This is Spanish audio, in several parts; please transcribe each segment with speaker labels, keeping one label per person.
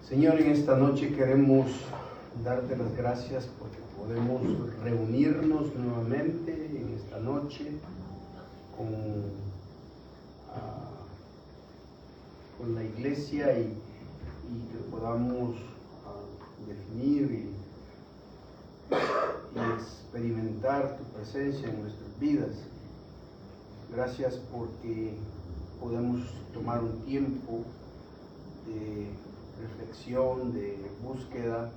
Speaker 1: Señor, en esta noche queremos darte las gracias porque podemos reunirnos nuevamente en esta noche con la iglesia y que podamos definir y experimentar tu presencia en nuestras vidas. Gracias porque podemos tomar un tiempo de reflexión, de búsqueda,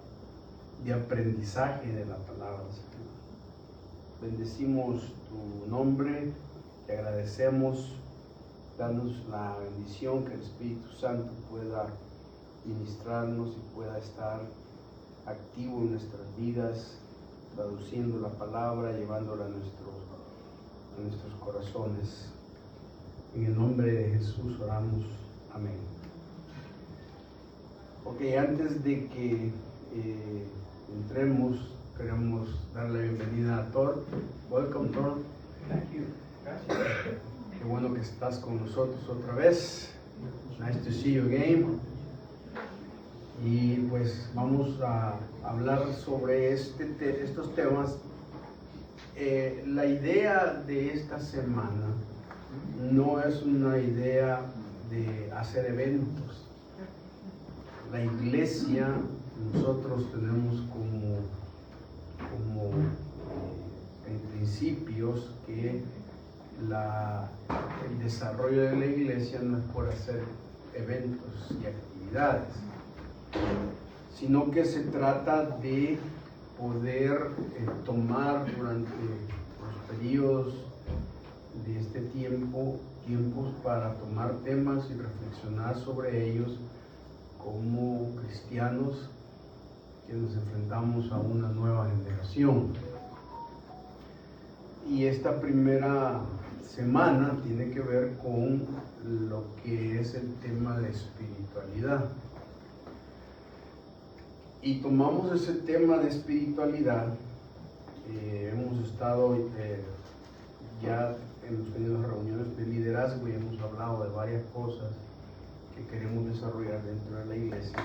Speaker 1: de aprendizaje de la palabra, Señor. Bendecimos tu nombre, te agradecemos, danos la bendición que el Espíritu Santo pueda ministrarnos y pueda estar activo en nuestras vidas, traduciendo la palabra, llevándola a nuestros corazones. En el nombre de Jesús oramos. Amén. Ok, antes de que entremos, queremos dar la bienvenida a Thor. Welcome, Thor.
Speaker 2: Thank you. Gracias.
Speaker 1: Qué bueno que estás con nosotros otra vez. Nice to see you again. Y pues vamos a hablar sobre estos temas. La idea de esta semana no es una idea de hacer eventos. La iglesia, nosotros tenemos como en principios que el desarrollo de la iglesia no es por hacer eventos y actividades, sino que se trata de poder tomar durante los periodos de este tiempos para tomar temas y reflexionar sobre ellos como cristianos que nos enfrentamos a una nueva generación. Y esta primera semana tiene que ver con lo que es el tema de espiritualidad. Y tomamos ese tema de espiritualidad, hemos estado ya hemos tenido reuniones de liderazgo y hemos hablado de varias cosas que queremos desarrollar dentro de la iglesia.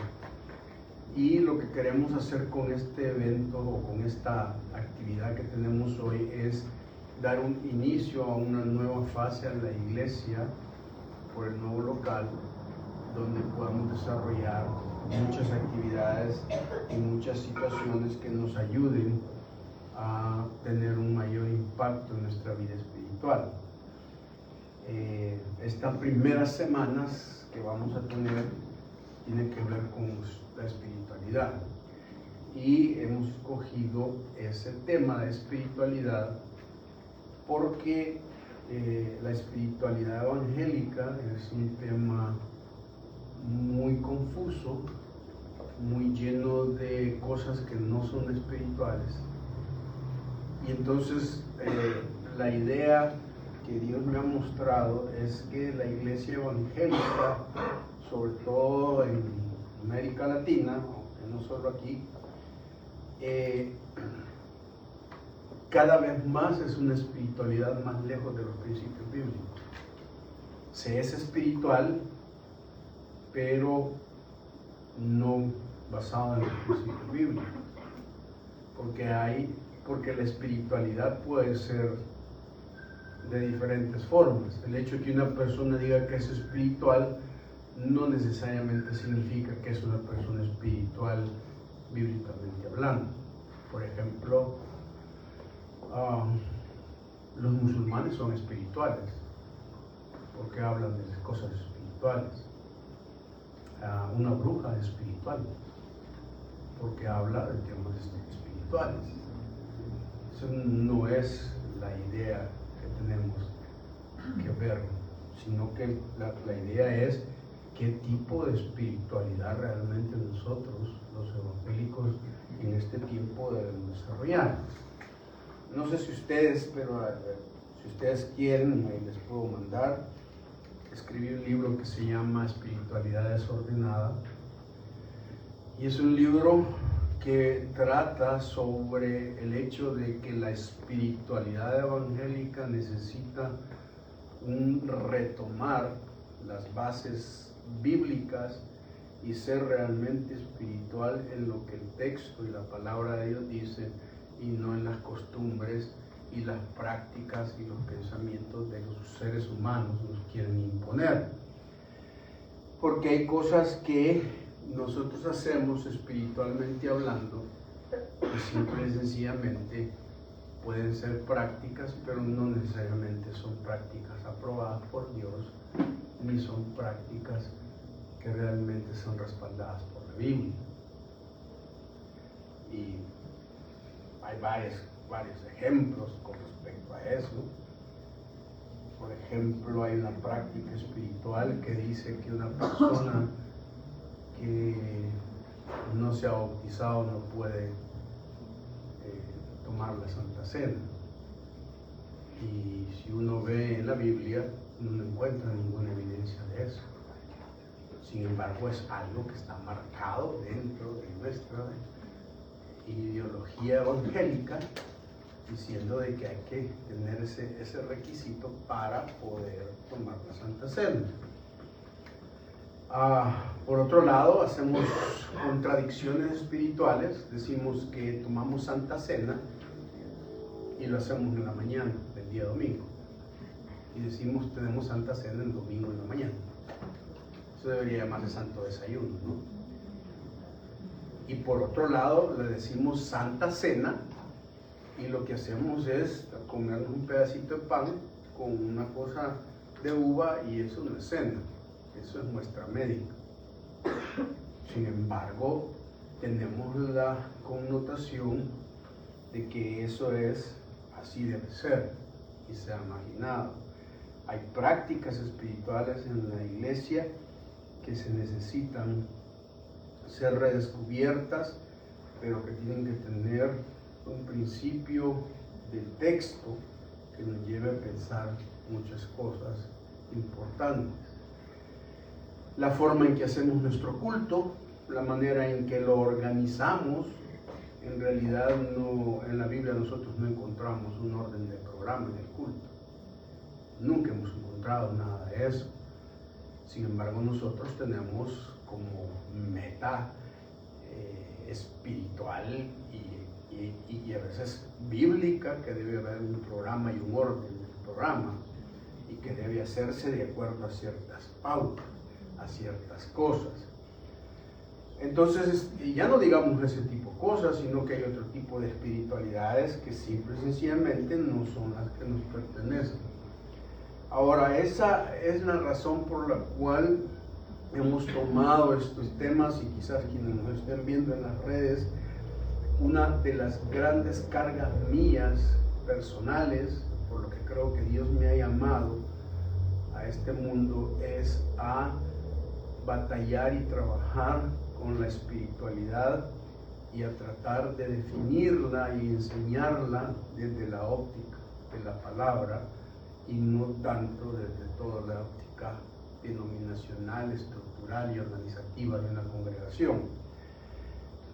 Speaker 1: Y lo que queremos hacer con este evento o con esta actividad que tenemos hoy es dar un inicio a una nueva fase a la iglesia por el nuevo local, donde podamos desarrollar muchas actividades y muchas situaciones que nos ayuden a tener un mayor impacto en nuestra vida espiritual. Estas primeras semanas que vamos a tener tienen que ver con la espiritualidad y hemos escogido ese tema de espiritualidad porque la espiritualidad evangélica es un tema muy confuso, muy lleno de cosas que no son espirituales. Y entonces la idea que Dios me ha mostrado es que la iglesia evangélica, sobre todo en América Latina, aunque no solo aquí, cada vez más es una espiritualidad más lejos de los principios bíblicos. Se es espiritual, pero no basado en los principios bíblicos, porque la espiritualidad puede ser de diferentes formas. El hecho de que una persona diga que es espiritual no necesariamente significa que es una persona espiritual bíblicamente hablando. Por ejemplo, los musulmanes son espirituales porque hablan de cosas espirituales. Una bruja es espiritual porque habla de temas espirituales. Eso no es la idea que tenemos que ver, sino que la idea es qué tipo de espiritualidad realmente nosotros, los evangélicos, en este tiempo debemos desarrollar. No sé si ustedes, pero si ustedes quieren, ahí les puedo mandar. Escribí un libro que se llama Espiritualidad Desordenada, y es un libro que trata sobre el hecho de que la espiritualidad evangélica necesita retomar las bases bíblicas y ser realmente espiritual en lo que el texto y la palabra de Dios dicen y no en las costumbres y las prácticas y los pensamientos de los seres humanos nos quieren imponer. Porque hay cosas que nosotros hacemos espiritualmente hablando que simple y sencillamente pueden ser prácticas, pero no necesariamente son prácticas aprobadas por Dios, ni son prácticas que realmente son respaldadas por la Biblia. Y hay varios ejemplos con respecto a eso. Por ejemplo, hay una práctica espiritual que dice que una persona que no se ha bautizado no puede tomar la Santa Cena. Y si uno ve en la Biblia, no encuentra ninguna evidencia de eso. Sin embargo, es algo que está marcado dentro de nuestra ideología evangélica, diciendo de que hay que tener ese requisito para poder tomar la Santa Cena. Por otro lado, hacemos contradicciones espirituales, decimos que tomamos Santa Cena y lo hacemos en la mañana del día domingo, y decimos tenemos Santa Cena el domingo en la mañana. Eso debería llamarse Santo Desayuno, ¿no? Y por otro lado, le decimos Santa Cena y lo que hacemos es comernos un pedacito de pan con una cosa de uva, y eso no es cena, eso es muestra médica. Sin embargo, tenemos la connotación de que eso es así debe ser y se ha marginado. Hay prácticas espirituales en la iglesia que se necesitan ser redescubiertas, pero que tienen que tener un principio del texto que nos lleve a pensar muchas cosas importantes. La forma en que hacemos nuestro culto, la manera en que lo organizamos, en realidad no, en la Biblia nosotros no encontramos un orden de programa en el culto. Nunca hemos encontrado nada de eso. Sin embargo, nosotros tenemos como meta espiritual y a veces bíblica que debe haber un programa y un orden del programa, y que debe hacerse de acuerdo a ciertas pautas, a ciertas cosas. Entonces, ya no digamos ese tipo de cosas, sino que hay otro tipo de espiritualidades que simple y sencillamente no son las que nos pertenecen. Ahora, esa es la razón por la cual hemos tomado estos temas, y quizás quienes nos estén viendo en las redes, una de las grandes cargas mías personales, por lo que creo que Dios me ha llamado a este mundo, es a batallar y trabajar con la espiritualidad y a tratar de definirla y enseñarla desde la óptica de la palabra, y no tanto desde toda la óptica denominacional, estructural y organizativa de una congregación.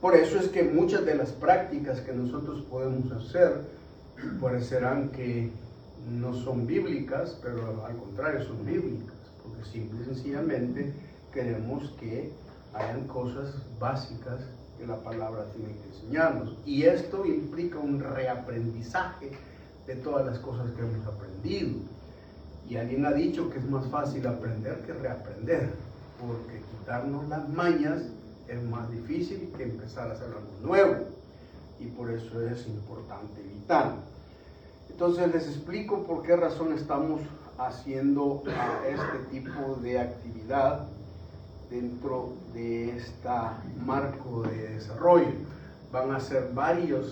Speaker 1: Por eso es que muchas de las prácticas que nosotros podemos hacer parecerán que no son bíblicas, pero al contrario son bíblicas, porque simple y sencillamente queremos que hayan cosas básicas que la palabra tiene que enseñarnos, y esto implica un reaprendizaje de todas las cosas que hemos aprendido. Y alguien ha dicho que es más fácil aprender que reaprender, porque quitarnos las mañas es más difícil que empezar a hacer algo nuevo, y por eso es importante evitar. Entonces les explico por qué razón estamos haciendo este tipo de actividad dentro de este marco de desarrollo. Van a ser varias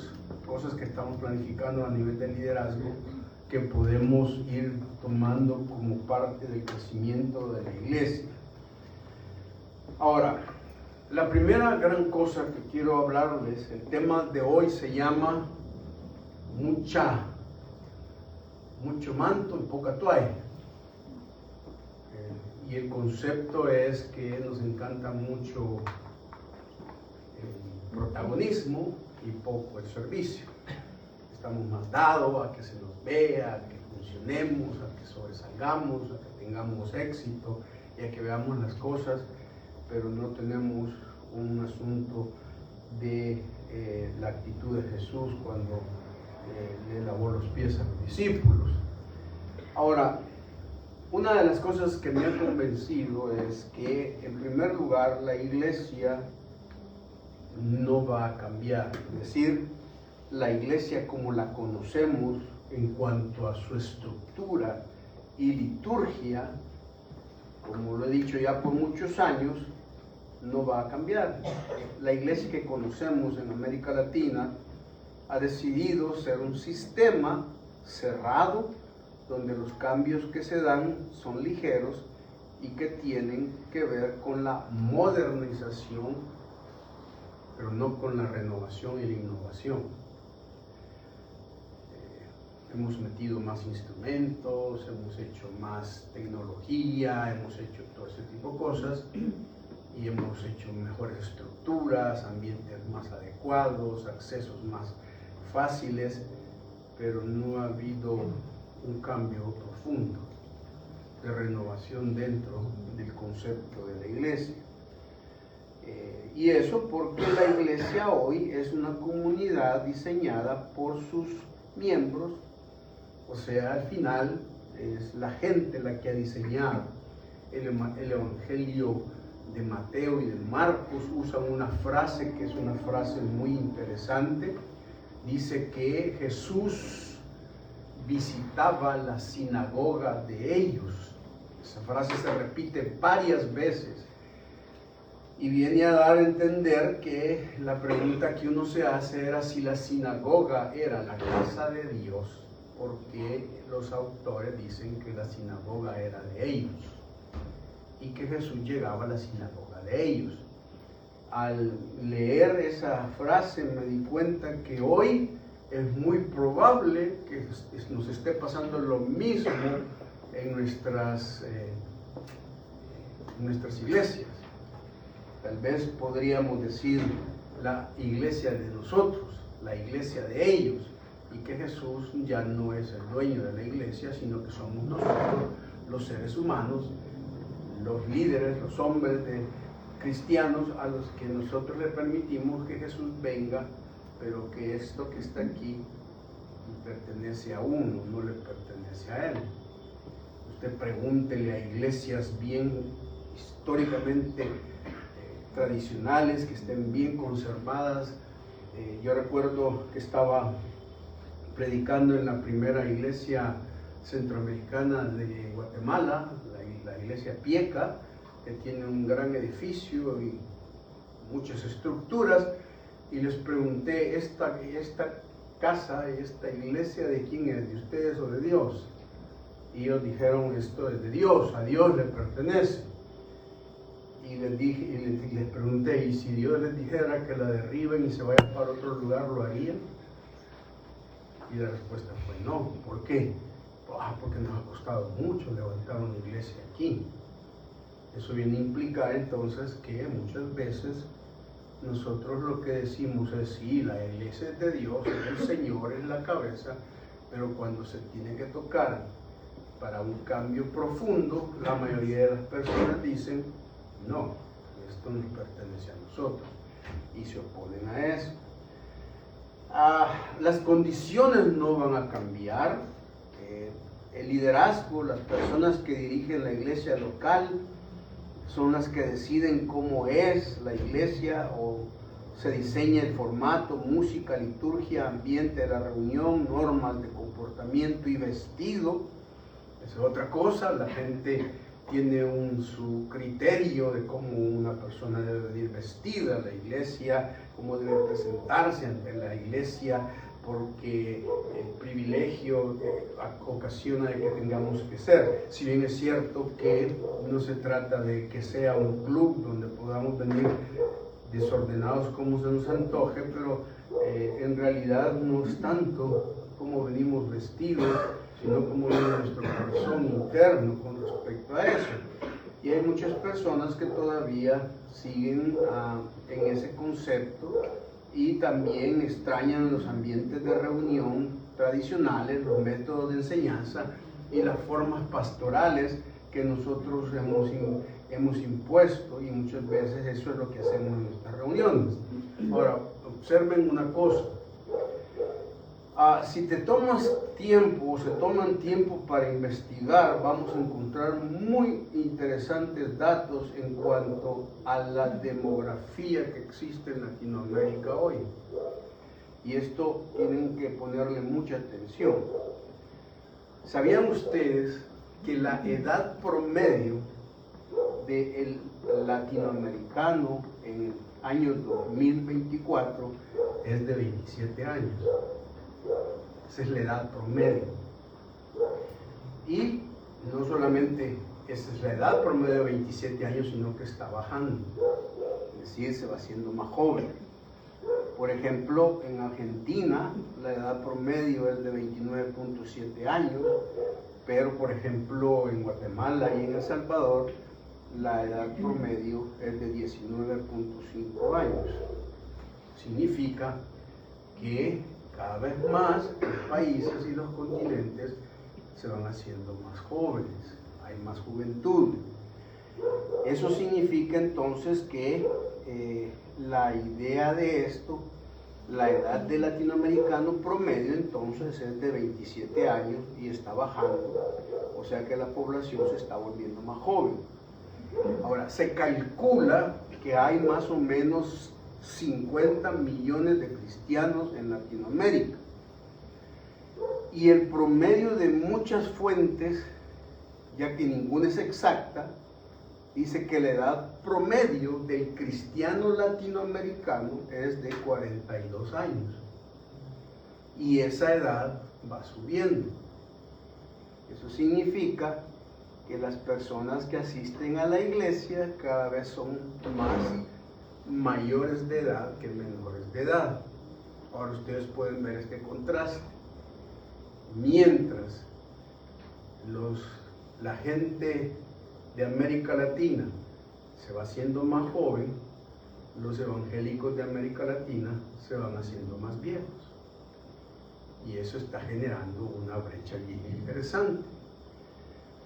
Speaker 1: cosas que estamos planificando a nivel de liderazgo que podemos ir tomando como parte del crecimiento de la iglesia. Ahora, la primera gran cosa que quiero hablarles, el tema de hoy se llama mucho manto y poca toalla. Y el concepto es que nos encanta mucho el protagonismo y poco el servicio. Estamos más dados a que se nos vea, a que funcionemos, a que sobresalgamos, a que tengamos éxito y a que veamos las cosas pero no tenemos un asunto de la actitud de Jesús cuando le lavó los pies a los discípulos. Ahora, una de las cosas que me ha convencido es que, en primer lugar, la iglesia no va a cambiar. Es decir, la iglesia como la conocemos en cuanto a su estructura y liturgia, como lo he dicho ya por muchos años, no va a cambiar. La iglesia que conocemos en América Latina ha decidido ser un sistema cerrado, donde los cambios que se dan son ligeros y que tienen que ver con la modernización, pero no con la renovación y la innovación. Hemos metido más instrumentos, hemos hecho más tecnología, hemos hecho todo ese tipo de cosas y hemos hecho mejores estructuras, ambientes más adecuados, accesos más fáciles, pero no ha habido un cambio profundo de renovación dentro del concepto de la iglesia. Y eso porque la iglesia hoy es una comunidad diseñada por sus miembros, o sea, al final es la gente la que ha diseñado. El Evangelio de Mateo y de Marcos usan una frase que es una frase muy interesante. Dice que Jesús visitaba la sinagoga de ellos. Esa frase se repite varias veces y viene a dar a entender que la pregunta que uno se hace era si la sinagoga era la casa de Dios, porque los autores dicen que la sinagoga era de ellos y que Jesús llegaba a la sinagoga de ellos. Al leer esa frase me di cuenta que hoy es muy probable que nos esté pasando lo mismo en nuestras iglesias. Tal vez podríamos decir la iglesia de nosotros, la iglesia de ellos, y que Jesús ya no es el dueño de la iglesia, sino que somos nosotros, los seres humanos, los líderes, los hombres cristianos a los que nosotros le permitimos que Jesús venga, pero que esto que está aquí pertenece a uno, no le pertenece a él. Usted pregúntele a iglesias bien históricamente tradicionales, que estén bien conservadas. Yo recuerdo que estaba predicando en la primera iglesia centroamericana de Guatemala, la iglesia Pieca, que tiene un gran edificio y muchas estructuras, y les pregunté, ¿esta casa, esta iglesia de quién es? ¿De ustedes o de Dios? Y ellos dijeron, esto es de Dios, a Dios le pertenece. Y les pregunté, ¿y si Dios les dijera que la derriben y se vayan para otro lugar, lo harían? Y la respuesta fue no. ¿Por qué? Porque nos ha costado mucho levantar una iglesia aquí. Eso viene a implicar entonces que muchas veces nosotros lo que decimos es, sí, la iglesia es de Dios, el Señor es la cabeza, pero cuando se tiene que tocar para un cambio profundo, la mayoría de las personas dicen, no, esto nos pertenece a nosotros, y se oponen a eso. Las condiciones no van a cambiar. El liderazgo, las personas que dirigen la iglesia local, son las que deciden cómo es la iglesia o se diseña el formato, música, liturgia, ambiente de la reunión, normas de comportamiento y vestido. Esa es otra cosa, la gente tiene su criterio de cómo una persona debe venir vestida a la iglesia, cómo debe presentarse ante la iglesia, porque el privilegio ocasiona de que tengamos que ser. Si bien es cierto que no se trata de que sea un club donde podamos venir desordenados como se nos antoje, pero en realidad no es tanto como venimos vestidos, sino como viene nuestro corazón interno con respecto a eso. Y hay muchas personas que todavía siguen en ese concepto y también extrañan los ambientes de reunión tradicionales, los métodos de enseñanza y las formas pastorales que que nosotros hemos impuesto, y muchas veces eso es lo que hacemos en nuestras reuniones. Ahora, observen una cosa. Si te tomas tiempo o se toman tiempo para investigar, vamos a encontrar muy interesantes datos en cuanto a la demografía que existe en Latinoamérica hoy. Y esto tienen que ponerle mucha atención. ¿Sabían ustedes que la edad promedio del latinoamericano en el año 2024 es de 27 años? Esa es la edad promedio. Y no solamente esa es la edad promedio de 27 años, sino que está bajando. Es decir, se va haciendo más joven. Por ejemplo, en Argentina la edad promedio es de 29.7 años, pero por ejemplo en Guatemala y en El Salvador la edad promedio es de 19.5 años. Significa que cada vez más los países y los continentes se van haciendo más jóvenes, hay más juventud. Eso significa entonces que la idea de esto, la edad del latinoamericano promedio entonces es de 27 años y está bajando, o sea que la población se está volviendo más joven. Ahora, se calcula que hay más o menos 50 millones de cristianos en Latinoamérica. Y el promedio de muchas fuentes, ya que ninguna es exacta, dice que la edad promedio del cristiano latinoamericano es de 42 años. Y esa edad va subiendo. Eso significa que las personas que asisten a la iglesia cada vez son más mayores de edad que menores de edad. Ahora ustedes pueden ver este contraste. Mientras la gente de América Latina se va haciendo más joven, los evangélicos de América Latina se van haciendo más viejos. Y eso está generando una brecha bien interesante.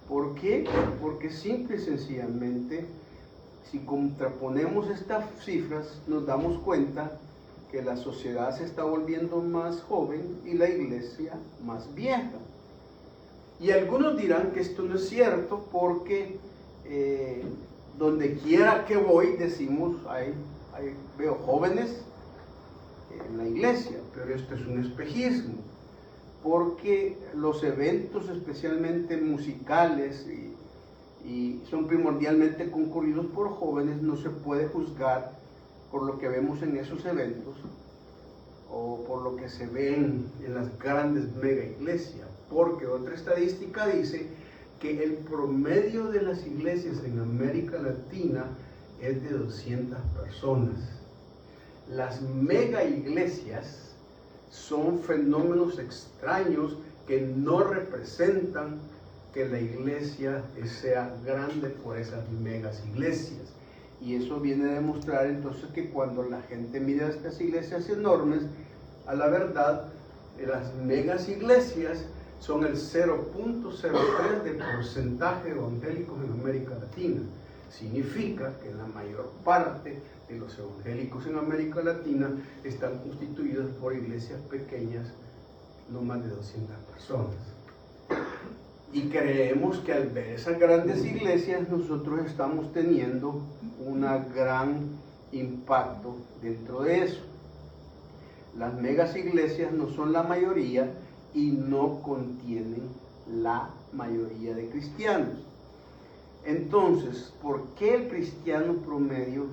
Speaker 1: ¿Por qué? Porque simple y sencillamente, si contraponemos estas cifras, nos damos cuenta que la sociedad se está volviendo más joven y la iglesia más vieja. Y algunos dirán que esto no es cierto porque donde quiera que voy decimos, veo jóvenes en la iglesia, pero esto es un espejismo, porque los eventos especialmente musicales y son primordialmente concurridos por jóvenes, no se puede juzgar por lo que vemos en esos eventos o por lo que se ve en las grandes mega iglesias, porque otra estadística dice que el promedio de las iglesias en América Latina es de 200 personas. Las mega iglesias son fenómenos extraños que no representan que la iglesia sea grande por esas megas iglesias. Y eso viene a demostrar entonces que cuando la gente mira estas iglesias enormes, a la verdad, las megas iglesias son el 0.03 de porcentaje evangélicos en América Latina. Significa que la mayor parte de los evangélicos en América Latina están constituidos por iglesias pequeñas, no más de 200 personas. Y creemos que al ver esas grandes iglesias nosotros estamos teniendo un gran impacto dentro de eso. Las megas iglesias no son la mayoría y no contienen la mayoría de cristianos. Entonces, ¿por qué el cristiano promedio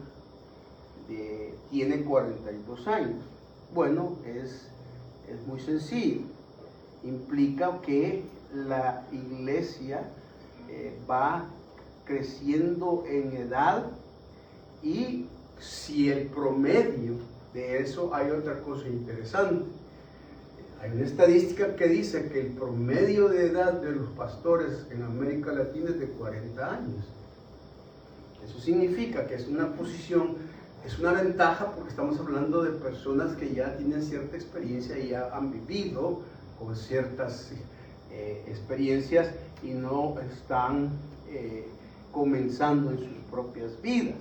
Speaker 1: tiene 42 años? Bueno, es muy sencillo. Implica que la iglesia va creciendo en edad, y si el promedio de eso, hay otra cosa interesante. Hay una estadística que dice que el promedio de edad de los pastores en América Latina es de 40 años. Eso significa que es una posición, es una ventaja, porque estamos hablando de personas que ya tienen cierta experiencia y ya han vivido con ciertas experiencias y no están
Speaker 3: comenzando en sus propias vidas.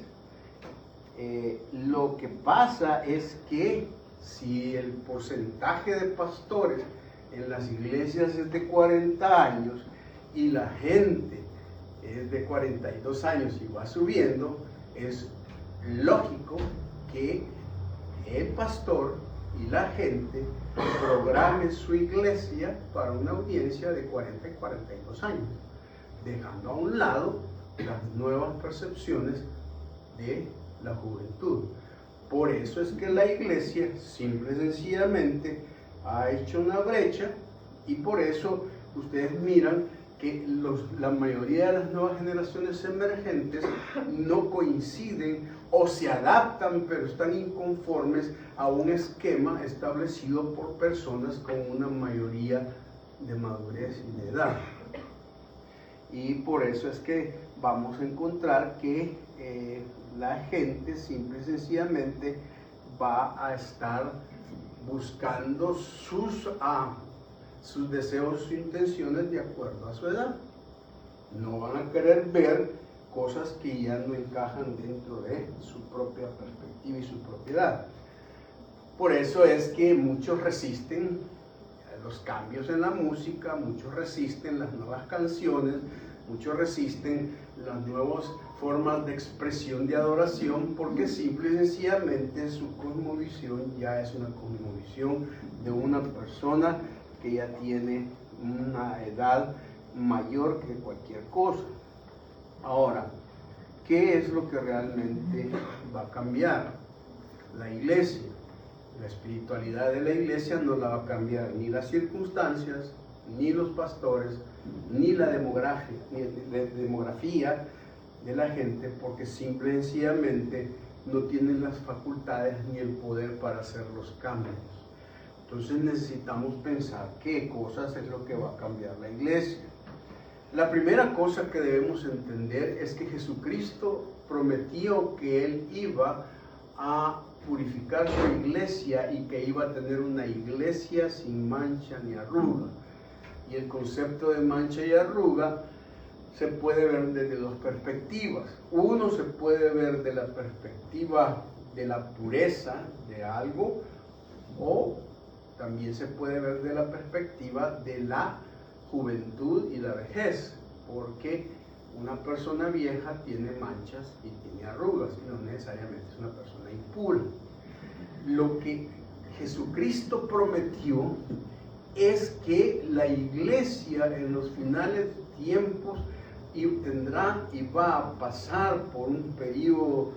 Speaker 3: Lo que pasa es que si el porcentaje de pastores en las iglesias es de 40 años y la gente es de 42 años y va subiendo, es lógico que el pastor y la gente programe su iglesia para una audiencia de 40 y 42 años, dejando a un lado las nuevas percepciones de la juventud. Por eso es que la iglesia simple y sencillamente ha hecho una brecha, y por eso ustedes miran que la mayoría de las nuevas generaciones emergentes no coinciden o se adaptan, pero están inconformes a un esquema establecido por personas con una mayoría de madurez y de edad. Y por eso es que vamos a encontrar que la gente simple y sencillamente va a estar buscando sus deseos, sus intenciones de acuerdo a su edad. No van a querer ver cosas que ya no encajan dentro de su propia perspectiva y su propiedad. Por eso es que muchos resisten los cambios en la música, muchos resisten las nuevas canciones, muchos resisten las nuevas formas de expresión de adoración, porque simple y sencillamente su cosmovisión ya es una cosmovisión de una persona que ya tiene una edad mayor que cualquier cosa. Ahora, ¿qué es lo que realmente va a cambiar? La iglesia. La espiritualidad de la iglesia no la va a cambiar ni las circunstancias, ni los pastores, ni la demografía de la gente, porque simple y sencillamente no tienen las facultades ni el poder para hacer los cambios. Entonces necesitamos pensar qué cosas es lo que va a cambiar la iglesia. La primera cosa que debemos entender es que Jesucristo prometió que Él iba a purificar su iglesia y que iba a tener una iglesia sin mancha ni arruga. Y el concepto de mancha y arruga se puede ver desde dos perspectivas. Uno se puede ver de la perspectiva de la pureza de algo, o también se puede ver de la perspectiva de la juventud y la vejez, porque una persona vieja tiene manchas y tiene arrugas, y no necesariamente es una persona impura. Lo que Jesucristo prometió es que la iglesia en los finales tiempos tendrá y va a pasar por un periodo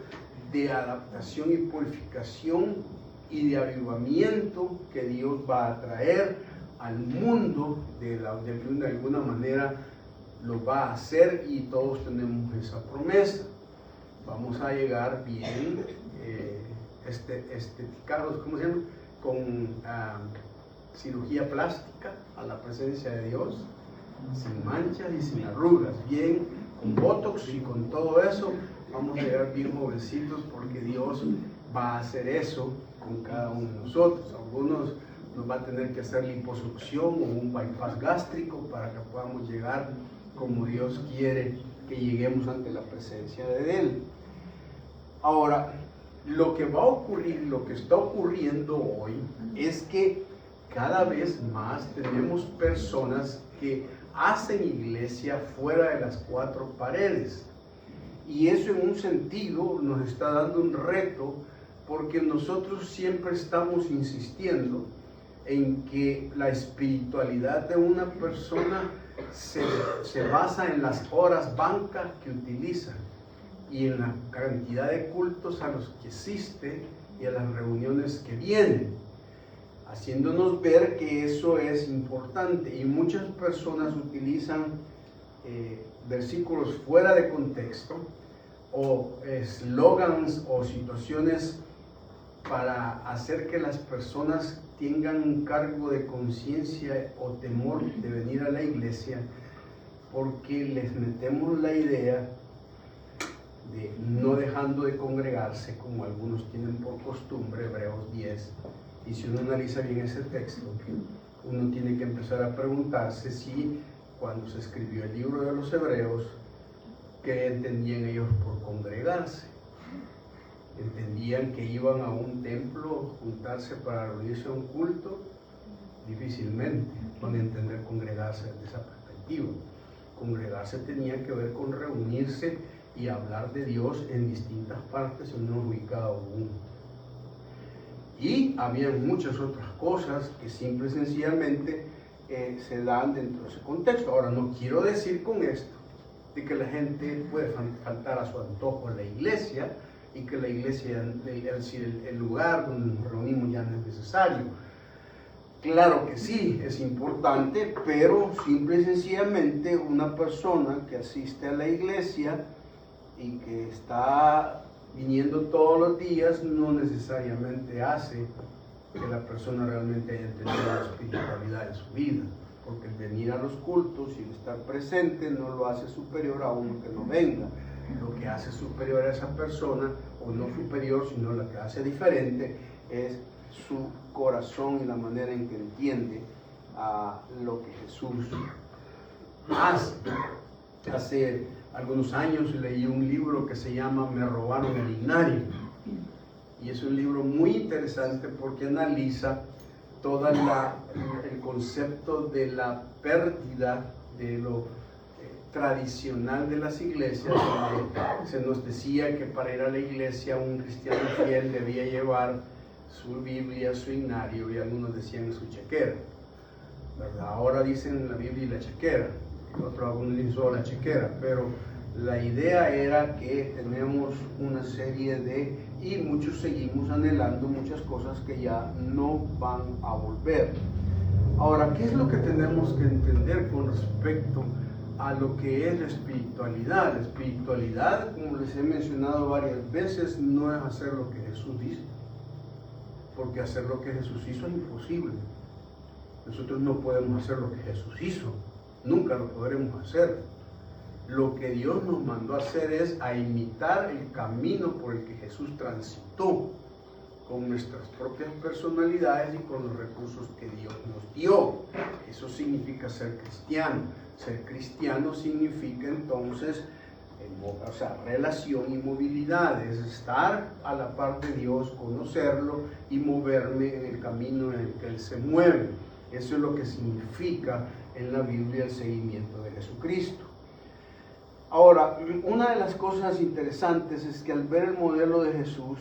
Speaker 3: de adaptación y purificación y de avivamiento que Dios va a traer al mundo, de alguna manera lo va a hacer, y todos tenemos esa promesa. Vamos a llegar bien esteticados, ¿cómo se llama? Con cirugía plástica a la presencia de Dios, sin manchas y sin arrugas, bien con botox y con todo eso. Vamos a llegar bien jovencitos, porque Dios va a hacer eso con cada uno de nosotros. Algunos nos va a tener que hacer liposucción o un bypass gástrico para que podamos llegar como Dios quiere que lleguemos ante la presencia de Él. Ahora, lo que va a ocurrir, lo que está ocurriendo hoy, es que cada vez más tenemos personas que hacen iglesia fuera de las cuatro paredes. Y eso en un sentido nos está dando un reto, porque nosotros siempre estamos insistiendo en que la espiritualidad de una persona se basa en las horas bancas que utiliza y en la cantidad de cultos a los que asiste y a las reuniones que vienen, haciéndonos ver que eso es importante. Y muchas personas utilizan versículos fuera de contexto, o eslogans o situaciones para hacer que las personas tengan un cargo de conciencia o temor de venir a la iglesia, porque les metemos la idea de no dejando de congregarse, como algunos tienen por costumbre, Hebreos 10. Y si uno analiza bien ese texto, uno tiene que empezar a preguntarse si cuando se escribió el libro de los Hebreos, ¿Qué entendían ellos por congregarse? ¿Entendían que iban a un templo, juntarse para reunirse a un culto? Difícilmente van a entender congregarse desde esa perspectiva. Congregarse tenía que ver con reunirse y hablar de Dios en distintas partes en un ubicado uno. Y había muchas otras cosas que simple y sencillamente se dan dentro de ese contexto. Ahora, no quiero decir con esto de que la gente puede faltar a su antojo en la iglesia y que la iglesia, el lugar donde nos reunimos ya no es necesario. Claro que sí, es importante, pero simple y sencillamente una persona que asiste a la iglesia y que está viniendo todos los días no necesariamente hace que la persona realmente haya entendido la espiritualidad en su vida, porque el venir a los cultos y el estar presente no lo hace superior a uno que no venga. Lo que hace superior a esa persona, o no superior, sino lo que hace diferente, es su corazón y la manera en que entiende lo que Jesús hace. Hace algunos años leí un libro que se llama Me robaron el Ignario, y es un libro muy interesante porque analiza todo el concepto de la pérdida de lo tradicional de las iglesias, donde se nos decía que para ir a la iglesia un cristiano fiel debía llevar su Biblia, su ignario, y algunos decían su chequera, ¿verdad? Ahora dicen la Biblia y la chequera, algunos dicen solo la chequera, pero la idea era que tenemos una serie y muchos seguimos anhelando muchas cosas que ya no van a volver. Ahora, ¿qué es lo que tenemos que entender con respecto a lo que es la espiritualidad? La espiritualidad, como les he mencionado varias veces, no es hacer lo que Jesús dice, porque hacer lo que Jesús hizo es imposible. Nosotros no podemos hacer lo que Jesús hizo, nunca lo podremos hacer. Lo que Dios nos mandó a hacer es a imitar el camino por el que Jesús transitó, con nuestras propias personalidades y con los recursos que Dios nos dio. Eso significa ser cristiano. Ser cristiano significa entonces relación y movilidad, es estar a la par de Dios, conocerlo y moverme en el camino en el que Él se mueve. Eso es lo que significa en la Biblia el seguimiento de Jesucristo. Ahora, una de las cosas interesantes es que al ver el modelo de Jesús,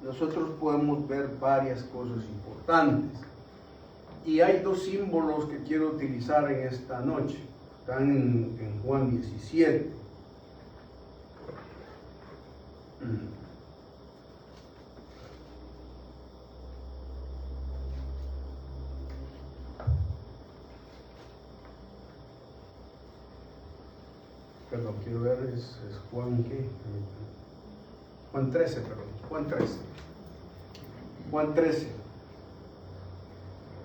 Speaker 3: nosotros podemos ver varias cosas importantes. Y hay dos símbolos que quiero utilizar en esta noche. Están en Juan 17. Perdón, quiero ver, es Juan, ¿qué? Juan 13, perdón, Juan 13. Juan 13.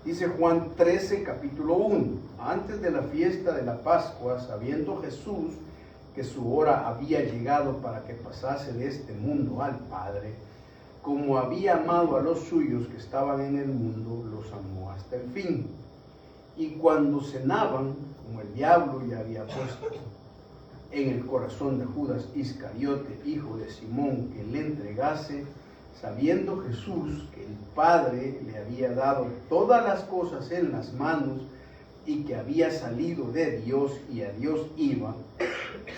Speaker 3: Dice Juan 13, capítulo 1. Antes de la fiesta de la Pascua, sabiendo Jesús que su hora había llegado para que pasase de este mundo al Padre, como había amado a los suyos que estaban en el mundo, los amó hasta el fin. Y cuando cenaban, como el diablo ya había puesto en el corazón de Judas Iscariote, hijo de Simón, que le entregase, sabiendo Jesús que el Padre le había dado todas las cosas en las manos y que había salido de Dios y a Dios iba,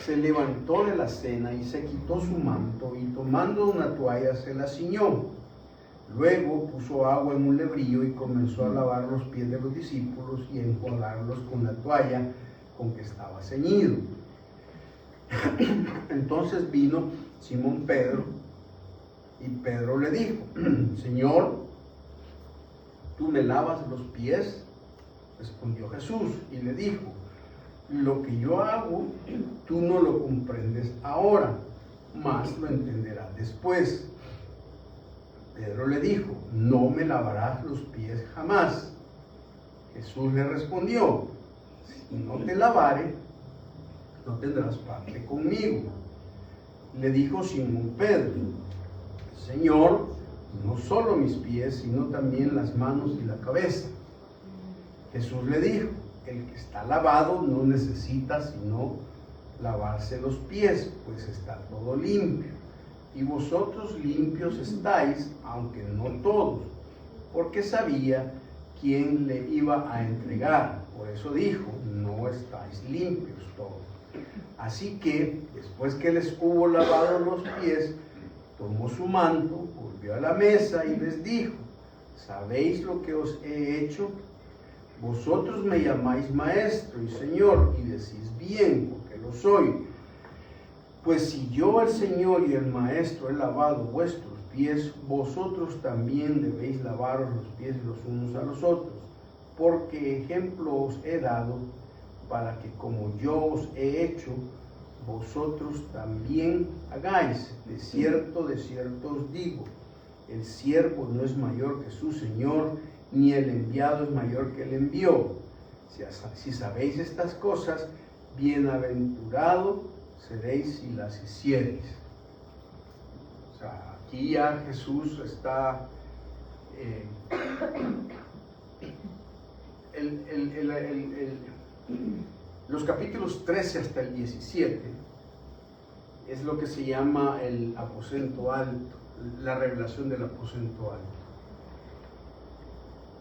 Speaker 3: se levantó de la cena y se quitó su manto y tomando una toalla se la ciñó. Luego puso agua en un lebrillo y comenzó a lavar los pies de los discípulos y a enjuagarlos con la toalla con que estaba ceñido. Entonces vino Simón Pedro y Pedro le dijo: Señor, ¿tú me lavas los pies? Respondió Jesús y le dijo: lo que yo hago, tú no lo comprendes ahora, mas lo entenderás después. Pedro le dijo: no me lavarás los pies jamás. Jesús le respondió: si no te lavare, no tendrás parte conmigo. Le dijo Simón Pedro: Señor, no solo mis pies, sino también las manos y la cabeza. Jesús le dijo: el que está lavado no necesita sino lavarse los pies, pues está todo limpio. Y vosotros limpios estáis, aunque no todos, porque sabía quién le iba a entregar. Por eso dijo, no estáis limpios todos. Así que, después que les hubo lavado los pies, tomó su manto, volvió a la mesa y les dijo, ¿sabéis lo que os he hecho? Vosotros me llamáis maestro y señor, y decís bien, porque lo soy. Pues si yo, el Señor y el Maestro, he lavado vuestros pies, vosotros también debéis lavaros los pies los unos a los otros, porque ejemplo os he dado, para que como yo os he hecho, vosotros también hagáis. De cierto os digo, el siervo no es mayor que su Señor, ni el enviado es mayor que el envió. Si sabéis estas cosas, bienaventurado seréis si las hiciereis. O sea, aquí ya Jesús está los capítulos 13 hasta el 17 es lo que se llama el aposento alto, la revelación del aposento alto.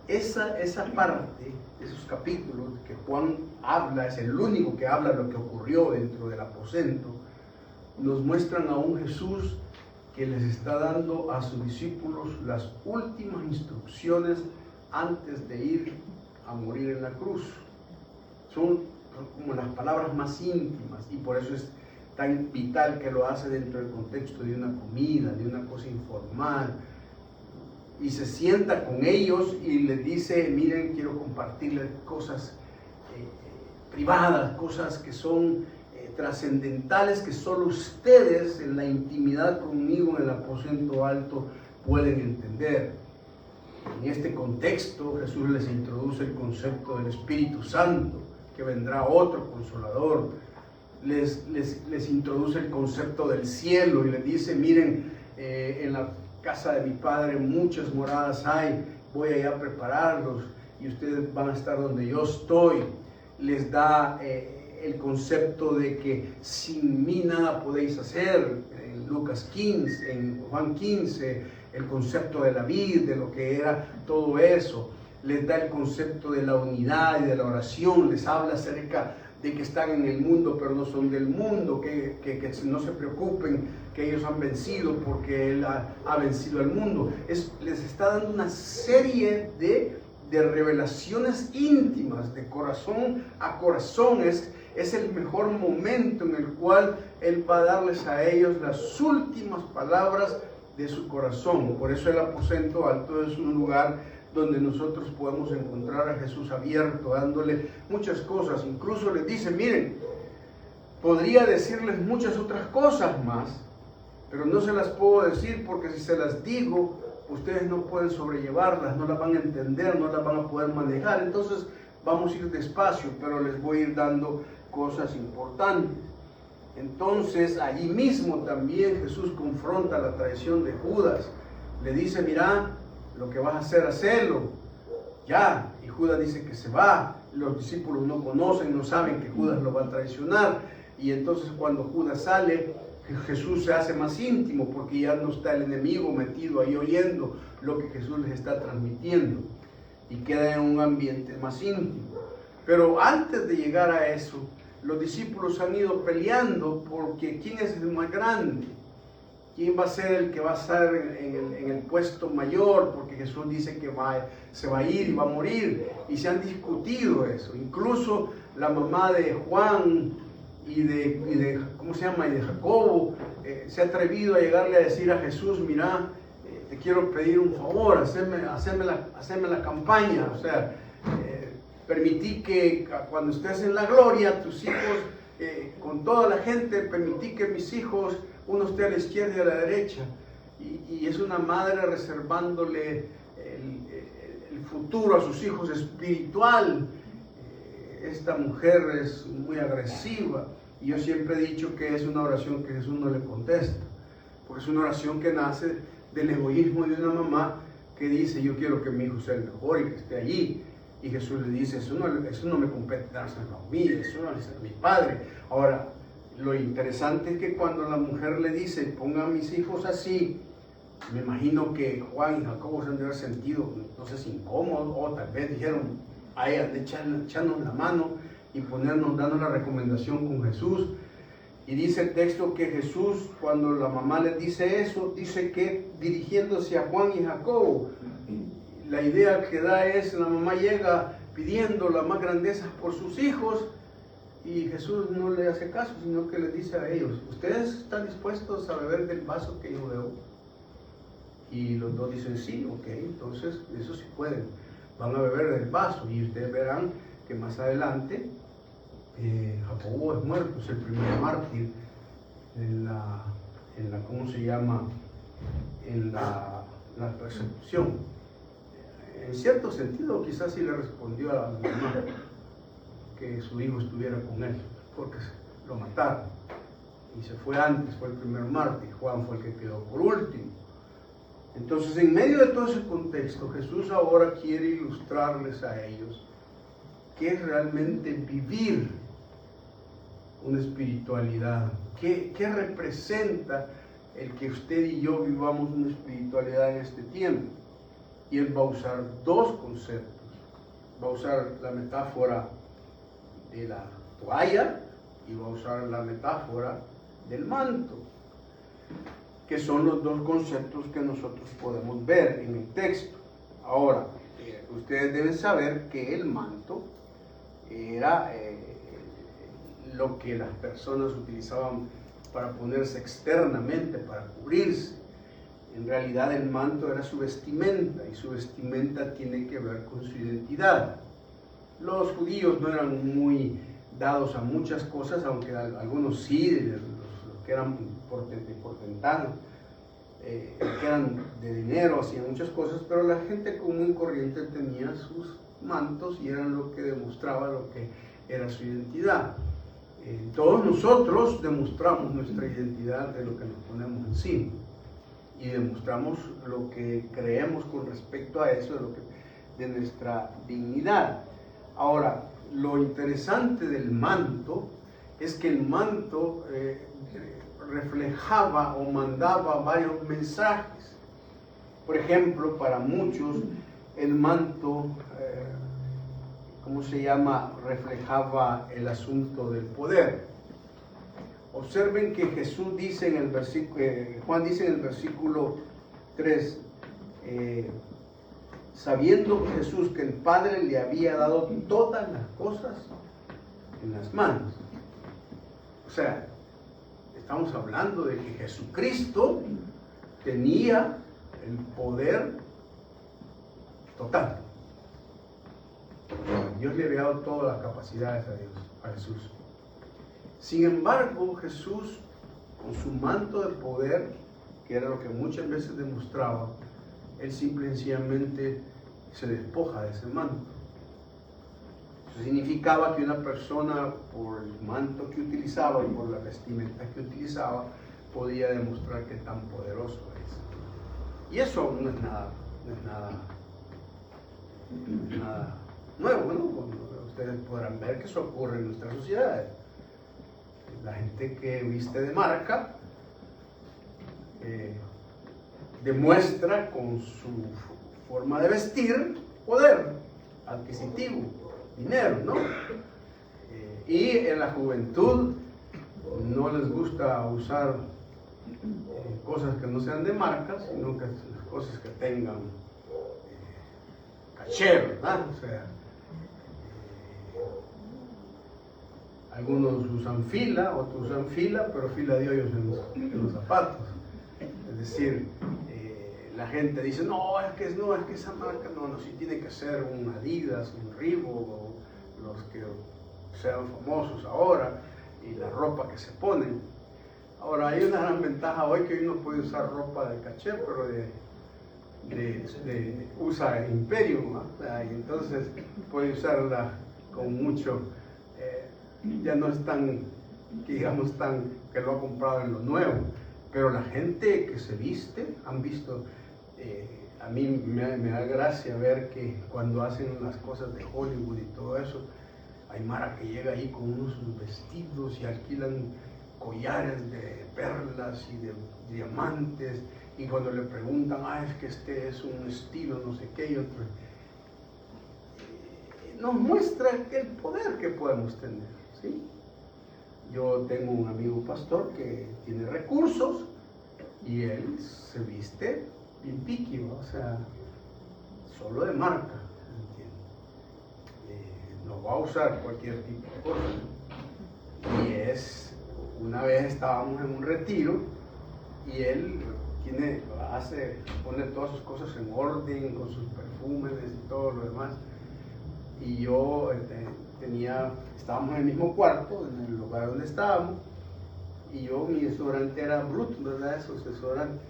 Speaker 3: Esa parte, esos capítulos que Juan habla, es el único que habla de lo que ocurrió dentro del aposento, nos muestran a un Jesús que les está dando a sus discípulos las últimas instrucciones antes de ir a morir en la cruz. Son como las palabras más íntimas, y por eso es tan vital que lo hace dentro del contexto de una comida, de una cosa informal. Y se sienta con ellos y les dice, miren, quiero compartirles cosas privadas, cosas que son trascendentales, que solo ustedes en la intimidad conmigo en el aposento alto pueden entender. En este contexto Jesús les introduce el concepto del Espíritu Santo, que vendrá otro Consolador. Les introduce el concepto del cielo y les dice, miren, en la casa de mi Padre muchas moradas hay, voy allá a prepararlos y ustedes van a estar donde yo estoy. Les da el concepto de que sin mí nada podéis hacer, en Lucas 15, en Juan 15, el concepto de la vid, de lo que era todo eso. Les da el concepto de la unidad y de la oración, les habla acerca de que están en el mundo pero no son del mundo, que no se preocupen, que ellos han vencido porque Él ha vencido al mundo. Les está dando una serie de revelaciones íntimas, de corazón a corazón. Es el mejor momento en el cual Él va a darles a ellos las últimas palabras de su corazón. Por eso el aposento alto es un lugar donde nosotros podemos encontrar a Jesús abierto, dándole muchas cosas. Incluso les dice, miren, podría decirles muchas otras cosas más, pero no se las puedo decir porque si se las digo, ustedes no pueden sobrellevarlas, no las van a entender, no las van a poder manejar. Entonces vamos a ir despacio, pero les voy a ir dando cosas importantes. Entonces allí mismo también Jesús confronta la traición de Judas. Le dice, mira, lo que vas a hacer, hacelo ya. Y Judas dice que se va. Los discípulos no conocen, no saben que Judas lo va a traicionar. Y entonces cuando Judas sale, Jesús se hace más íntimo porque ya no está el enemigo metido ahí oyendo lo que Jesús les está transmitiendo y queda en un ambiente más íntimo. Pero antes de llegar a eso, los discípulos han ido peleando porque ¿quién es el más grande? ¿Quién va a ser el que va a estar en el puesto mayor? Porque Jesús dice que se va a ir y va a morir. Y se han discutido eso. Incluso la mamá de Juan y de ¿cómo se llama? Y de Jacobo se ha atrevido a llegarle a decir a Jesús, mira, te quiero pedir un favor, hacerme la campaña. O sea, permití que cuando estés en la gloria, tus hijos, con toda la gente, permití que mis hijos, uno esté a la izquierda y a la derecha. Y es una madre reservándole el futuro a sus hijos espiritual. Esta mujer es muy agresiva y yo siempre he dicho que es una oración que Jesús no le contesta, porque es una oración que nace del egoísmo de una mamá que dice, yo quiero que mi hijo sea el mejor y que esté allí. Y Jesús le dice, eso no me compete dárselo a mí, eso no es a mi padre. Ahora, Lo interesante es que cuando la mujer le dice, ponga a mis hijos así, me imagino que Juan y Jacobo se han de haber sentido, no sé si incómodos, o tal vez dijeron, ay, han de echarnos la mano y ponernos, dando la recomendación con Jesús. Y dice el texto que Jesús, cuando la mamá le dice eso, dice que dirigiéndose a Juan y Jacobo, la idea que da es, la mamá llega pidiendo las más grandezas por sus hijos, y Jesús no le hace caso, sino que les dice a ellos, ¿ustedes están dispuestos a beber del vaso que yo bebo? Y los dos dicen, sí, ok, entonces eso sí pueden, van a beber del vaso, y ustedes verán que más adelante Jacobo es muerto, es el primer mártir en la ¿cómo se llama? En la persecución. En cierto sentido, quizás sí le respondió a la mamá que su hijo estuviera con él, porque lo mataron. Y se fue antes, fue el primer mártir, Juan fue el que quedó por último. Entonces, en medio de todo ese contexto, Jesús ahora quiere ilustrarles a ellos qué es realmente vivir una espiritualidad, qué representa el que usted y yo vivamos una espiritualidad en este tiempo. Y él va a usar dos conceptos. Va a usar la metáfora de la toalla y va a usar la metáfora del manto, que son los dos conceptos que nosotros podemos ver en el texto. Ahora, ustedes deben saber que el manto era lo que las personas utilizaban para ponerse externamente, para cubrirse. En realidad el manto era su vestimenta, y su vestimenta tiene que ver con su identidad. Los judíos no eran muy dados a muchas cosas, aunque algunos sí, los que eran portentanos, que eran de dinero, hacían muchas cosas, pero la gente común y corriente tenía sus mantos y eran lo que demostraba lo que era su identidad. Todos nosotros demostramos nuestra identidad de lo que nos ponemos encima y demostramos lo que creemos con respecto a eso, de nuestra dignidad. Ahora, lo interesante del manto es que el manto reflejaba o mandaba varios mensajes. Por ejemplo, para muchos el manto, ¿cómo se llama?, reflejaba el asunto del poder. Observen que Jesús dice en el versículo, Juan dice en el versículo 3, sabiendo Jesús que el Padre le había dado todas las cosas en las manos. O sea, estamos hablando de que Jesucristo tenía el poder total. Dios le había dado todas las capacidades a Jesús. Sin embargo, Jesús, con su manto de poder, que era lo que muchas veces demostraba, él simple y sencillamente se despoja de ese manto. Eso significaba que una persona, por el manto que utilizaba y por la vestimenta que utilizaba, podía demostrar que tan poderoso es. Y eso no es nada nuevo, ¿no? Ustedes podrán ver que eso ocurre en nuestras sociedades. La gente que viste de marca demuestra con su forma de vestir poder adquisitivo, dinero, ¿no? Y en la juventud no les gusta usar cosas que no sean de marca, sino que cosas que tengan caché, ¿verdad? O sea, algunos usan fila, otros usan fila, pero fila de hoyos en los zapatos. Es decir, la gente dice, no, es que esa marca, no, sí tiene que ser un Adidas, un Reebok, o los que sean famosos ahora, y la ropa que se ponen. Ahora, hay una gran ventaja hoy que uno puede usar ropa de caché, pero usa Imperium, ¿no? Y entonces puede usarla con mucho, ya no es tan, que digamos, que lo ha comprado en lo nuevo, pero la gente que se viste, han visto, a mí me da gracia ver que cuando hacen las cosas de Hollywood y todo eso, hay mara que llega ahí con unos vestidos y alquilan collares de perlas y de diamantes, y cuando le preguntan, es que este es un estilo, no sé qué, y otro, nos muestra el poder que podemos tener, ¿sí? Yo tengo un amigo pastor que tiene recursos y él se viste bien piqui, ¿no? O sea, solo de marca, no va a usar cualquier tipo de cosa. Y una vez estábamos en un retiro y él pone todas sus cosas en orden, con sus perfumes y todo lo demás. Y yo estábamos en el mismo cuarto, en el lugar donde estábamos, y mi desodorante era Brut, ¿verdad? Esos desodorantes.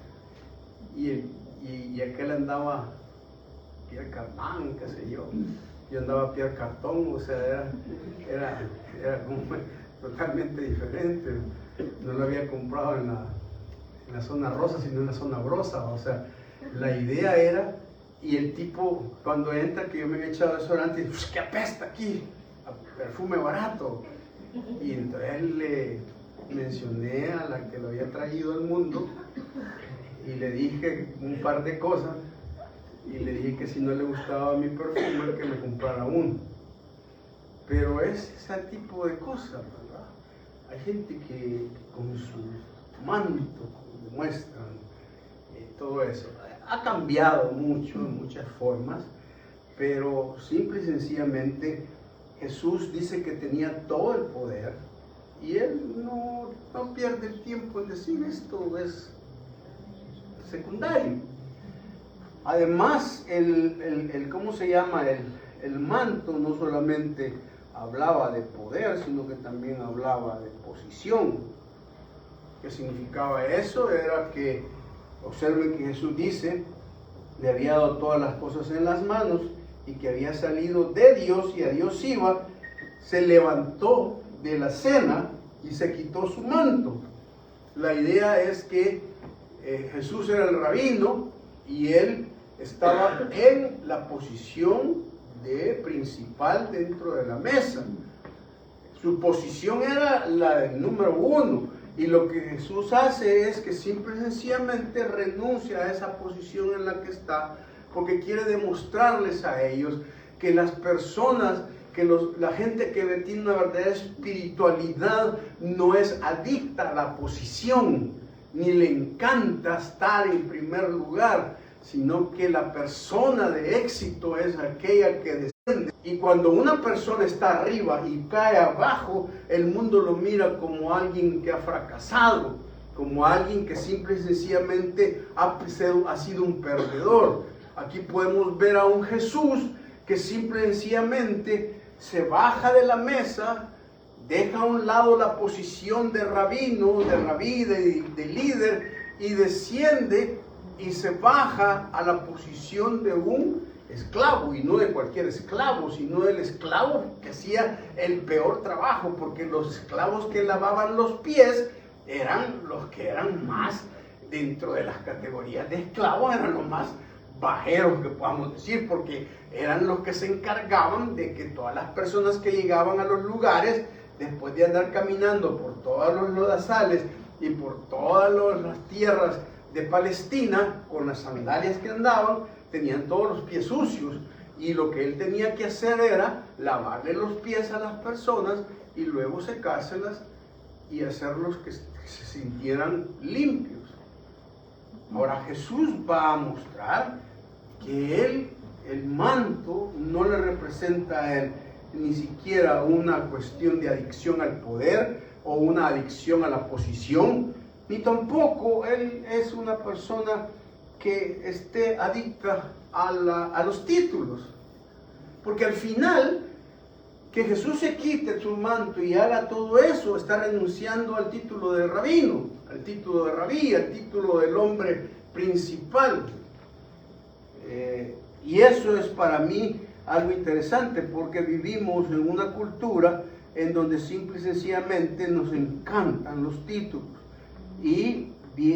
Speaker 3: Y aquel andaba Pierre Cardin, qué sé yo. Yo andaba Pierre Cartón, o sea, era como totalmente diferente. No lo había comprado en la zona rosa, sino en la zona brosa. O sea, la idea era, y el tipo, cuando entra, que yo me había echado desodorante, pues, ¿qué apesta aquí? A perfume barato. Y entonces le mencioné a la que lo había traído al mundo y le dije un par de cosas y le dije que si no le gustaba mi perfume, que me comprara uno. Pero es ese tipo de cosas, ¿verdad? Hay gente que con su manto demuestran todo eso. Ha cambiado mucho en muchas formas, pero simple y sencillamente Jesús dice que tenía todo el poder y él no pierde el tiempo en decir esto, es secundario. Además, ¿cómo se llama? El manto no solamente hablaba de poder, sino que también hablaba de posición. ¿Qué significaba eso? Era que, observen que Jesús dice, le había dado todas las cosas en las manos y que había salido de Dios y a Dios iba, se levantó de la cena y se quitó su manto. La idea es que Jesús era el rabino y él estaba en la posición de principal dentro de la mesa. Su posición era la del número uno, y lo que Jesús hace es que simple y sencillamente renuncia a esa posición en la que está, porque quiere demostrarles a ellos que las personas, la gente que tiene una verdadera espiritualidad no es adicta a la posición, ni le encanta estar en primer lugar, sino que la persona de éxito es aquella que desciende. Y cuando una persona está arriba y cae abajo, el mundo lo mira como alguien que ha fracasado, como alguien que simple y sencillamente ha sido un perdedor. Aquí podemos ver a un Jesús que simple y sencillamente se baja de la mesa, deja a un lado la posición de rabino, de rabí, de líder, y desciende y se baja a la posición de un esclavo, y no de cualquier esclavo, sino del esclavo que hacía el peor trabajo, porque los esclavos que lavaban los pies eran los que eran más, dentro de las categorías de esclavos, eran los más bajeros que podamos decir, porque eran los que se encargaban de que todas las personas que llegaban a los lugares, después de andar caminando por todos los lodazales y por todas las tierras de Palestina, con las sandalias que andaban, tenían todos los pies sucios, y lo que él tenía que hacer era lavarle los pies a las personas y luego secárselas y hacerlos que se sintieran limpios. Ahora Jesús va a mostrar que el manto no le representa a él ni siquiera una cuestión de adicción al poder o una adicción a la posición, ni tampoco él es una persona que esté adicta a los títulos. Porque al final, que Jesús se quite su manto y haga todo eso, está renunciando al título de rabino, al título de rabí, al título del hombre principal. Y eso es para mí algo interesante, porque vivimos en una cultura en donde simple y sencillamente nos encantan los títulos, y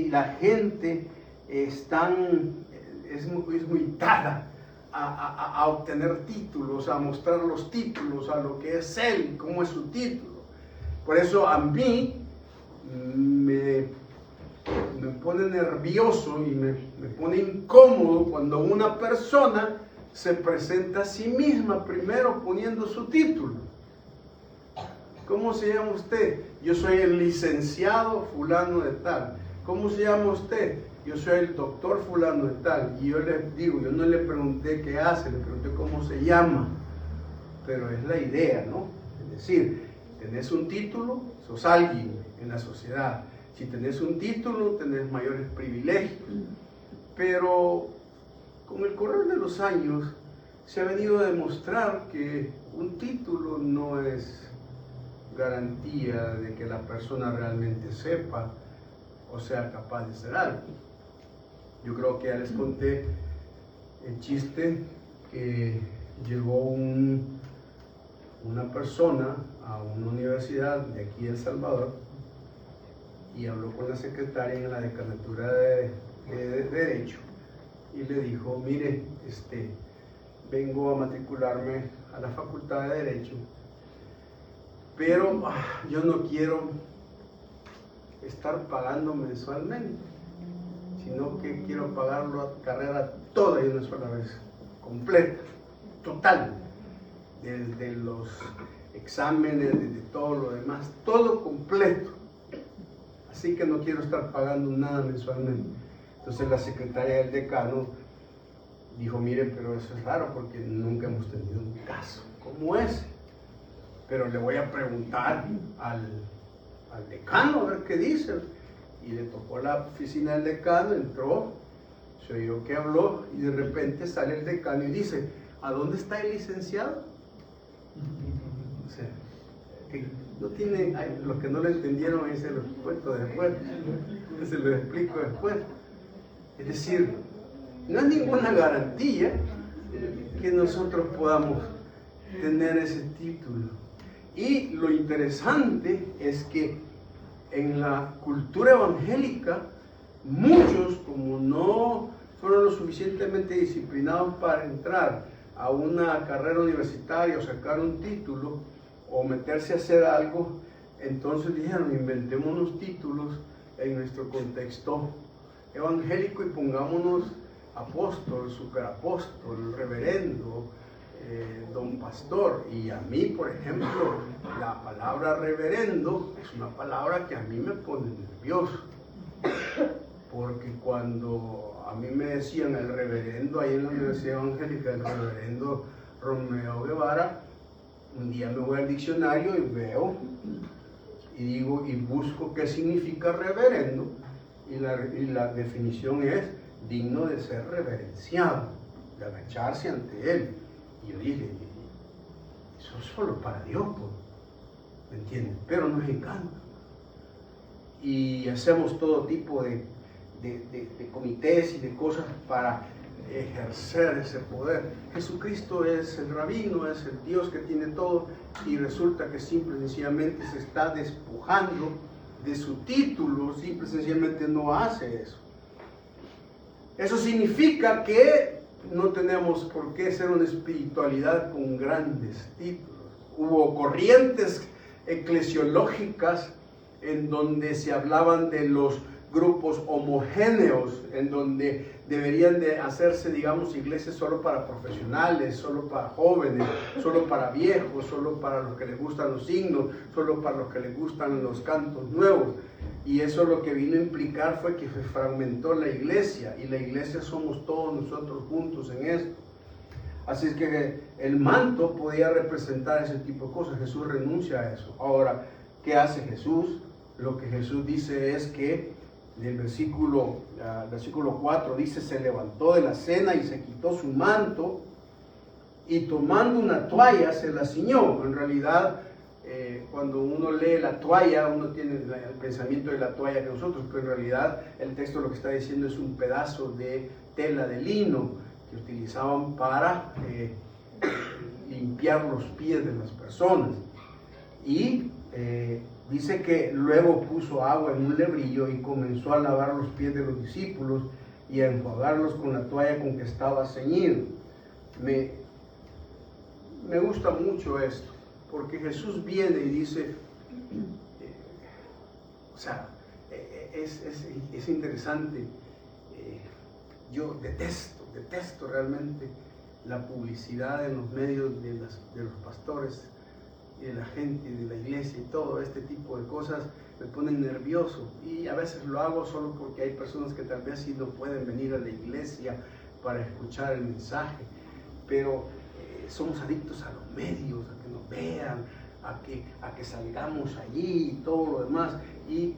Speaker 3: la gente es muy dada a obtener títulos, a mostrar los títulos, a lo que es él, cómo es su título. Por eso a mí me pone nervioso y me pone incómodo cuando una persona se presenta a sí misma primero poniendo su título. ¿Cómo se llama usted? Yo soy el licenciado fulano de tal. ¿Cómo se llama usted? Yo soy el doctor fulano de tal. Y yo le digo, yo no le pregunté qué hace, le pregunté cómo se llama. Pero es la idea, ¿no? Es decir, tenés un título, sos alguien en la sociedad. Si tenés un título, tenés mayores privilegios. Pero con el correr de los años se ha venido a demostrar que un título no es garantía de que la persona realmente sepa o sea capaz de ser algo. Yo creo que ya les conté el chiste que llegó una persona a una universidad de aquí de El Salvador y habló con la secretaria en la decanatura de Derecho y le dijo, mire, vengo a matricularme a la Facultad de Derecho, pero yo no quiero estar pagando mensualmente, sino que quiero pagar la carrera toda y una sola vez, completa, total, desde los exámenes, desde todo lo demás, todo completo. Así que no quiero estar pagando nada mensualmente. Entonces la secretaria del decano dijo, miren, pero eso es raro porque nunca hemos tenido un caso como ese. Pero le voy a preguntar al decano a ver qué dice. Y le tocó la oficina del decano, entró, se oyó que habló y de repente sale el decano y dice, ¿a dónde está el licenciado? O sea, que no tiene, los que no lo entendieron ahí se los cuento después, se los explico después. Es decir, no es ninguna garantía que nosotros podamos tener ese título. Y lo interesante es que en la cultura evangélica, muchos, como no fueron lo suficientemente disciplinados para entrar a una carrera universitaria o sacar un título o meterse a hacer algo, entonces dijeron, inventemos unos títulos en nuestro contexto evangélico y pongámonos apóstol, superapóstol, reverendo, don pastor. Y a mí, por ejemplo, la palabra reverendo es una palabra que a mí me pone nervioso, porque cuando a mí me decían el reverendo ahí en la Universidad Evangélica, el reverendo Romeo Guevara, un día me voy al diccionario y veo y digo y busco qué significa reverendo y la definición es digno de ser reverenciado, de agacharse ante él. Y yo dije, eso es solo para Dios, pues, ¿me entienden? Pero nos encanta. Y hacemos todo tipo de comités y de cosas para ejercer ese poder. Jesucristo es el rabino, es el Dios que tiene todo, y resulta que simple y sencillamente se está despojando de su título, simple y sencillamente no hace eso. Eso significa que no tenemos por qué ser una espiritualidad con grandes títulos. Hubo corrientes eclesiológicas en donde se hablaban de los grupos homogéneos, en donde deberían de hacerse, digamos, iglesias solo para profesionales, solo para jóvenes, solo para viejos, solo para los que les gustan los signos, solo para los que les gustan los cantos nuevos. Y eso lo que vino a implicar fue que se fragmentó la iglesia, y la iglesia somos todos nosotros juntos en esto. Así es que el manto podía representar ese tipo de cosas. Jesús renuncia a eso. Ahora, ¿qué hace Jesús? Lo que Jesús dice es que en el versículo 4 dice, se levantó de la cena y se quitó su manto y tomando una toalla se la ciñó. En realidad, cuando uno lee la toalla, uno tiene el pensamiento de la toalla que nosotros, pero en realidad el texto lo que está diciendo es un pedazo de tela de lino que utilizaban para limpiar los pies de las personas. Y dice que luego puso agua en un lebrillo y comenzó a lavar los pies de los discípulos y a enjuagarlos con la toalla con que estaba ceñido. Me gusta mucho esto, porque Jesús viene y dice, O sea, es interesante. Yo detesto realmente la publicidad en los medios de los pastores y de la gente, de la iglesia y todo este tipo de cosas me ponen nervioso, y a veces lo hago solo porque hay personas que tal vez sí no pueden venir a la iglesia para escuchar el mensaje, pero somos adictos a los medios, a que nos vean, a que salgamos allí y todo lo demás, y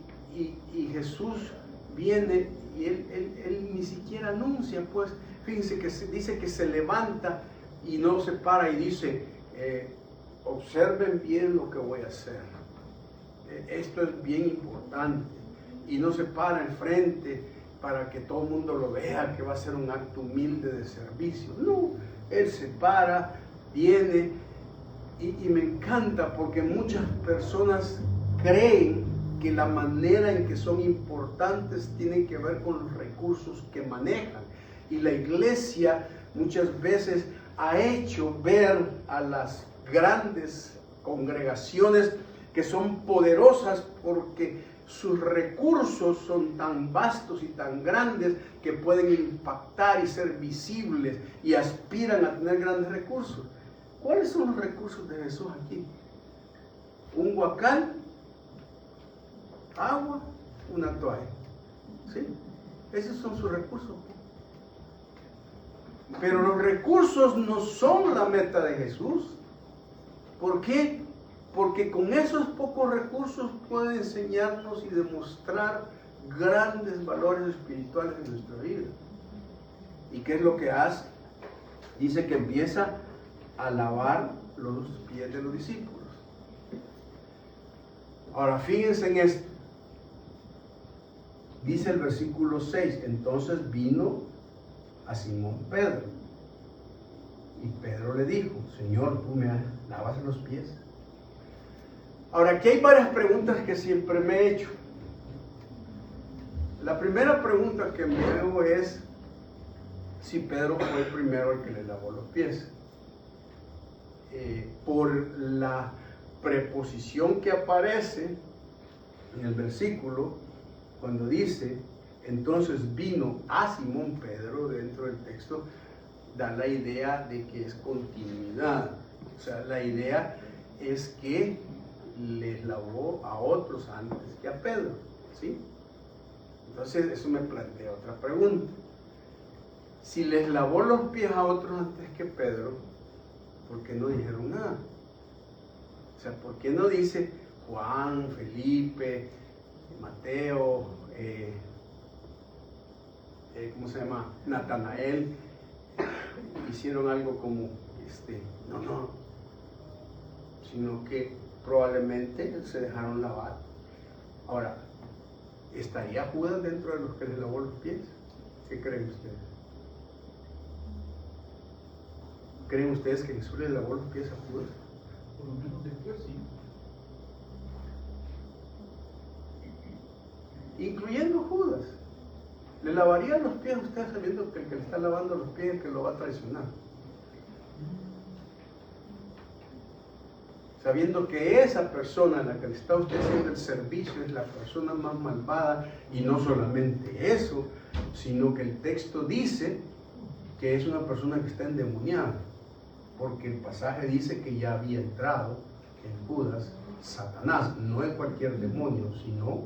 Speaker 3: Jesús viene y él ni siquiera anuncia, pues fíjense que dice que se levanta y no se para y dice, observen bien lo que voy a hacer. Esto es bien importante. Y no se para enfrente para que todo el mundo lo vea, que va a ser un acto humilde de servicio. No, Él se para, viene, y me encanta porque muchas personas creen que la manera en que son importantes tiene que ver con los recursos que manejan. Y la iglesia muchas veces ha hecho ver a las grandes congregaciones que son poderosas porque sus recursos son tan vastos y tan grandes que pueden impactar y ser visibles y aspiran a tener grandes recursos. ¿Cuáles son los recursos de Jesús aquí? Un huacal, agua, una toalla. ¿Sí? Esos son sus recursos. Pero los recursos no son la meta de Jesús. ¿Por qué? Porque con esos pocos recursos puede enseñarnos y demostrar grandes valores espirituales en nuestra vida. ¿Y qué es lo que hace? Dice que empieza a lavar los pies de los discípulos. Ahora fíjense en esto. Dice el versículo 6, entonces vino a Simón Pedro. Y Pedro le dijo, Señor, ¿tú me lavas los pies? Ahora, aquí hay varias preguntas que siempre me he hecho. La primera pregunta que me hago es si Pedro fue el primero el que le lavó los pies. Por la preposición que aparece en el versículo, cuando dice, entonces vino a Simón Pedro, dentro del texto, da la idea de que es continuidad. O sea, la idea es que les lavó a otros antes que a Pedro, ¿sí? Entonces eso me plantea otra pregunta. Si les lavó los pies a otros antes que Pedro, ¿por qué no dijeron nada? O sea, ¿por qué no dice Juan, Felipe, Mateo, ¿cómo se llama? Natanael, hicieron algo como, no, sino que probablemente se dejaron lavar. Ahora, ¿estaría Judas dentro de los que les lavó los pies? ¿Qué creen ustedes? ¿Creen ustedes que Jesús le lavó los pies a Judas?
Speaker 2: Por lo menos después sí.
Speaker 3: Incluyendo Judas. ¿Le lavaría los pies a usted sabiendo que el que le está lavando los pies es el que lo va a traicionar? Sabiendo que esa persona a la que le está usted haciendo el servicio es la persona más malvada, y no solamente eso, sino que el texto dice que es una persona que está endemoniada, porque el pasaje dice que ya había entrado en Judas Satanás, no es cualquier demonio, sino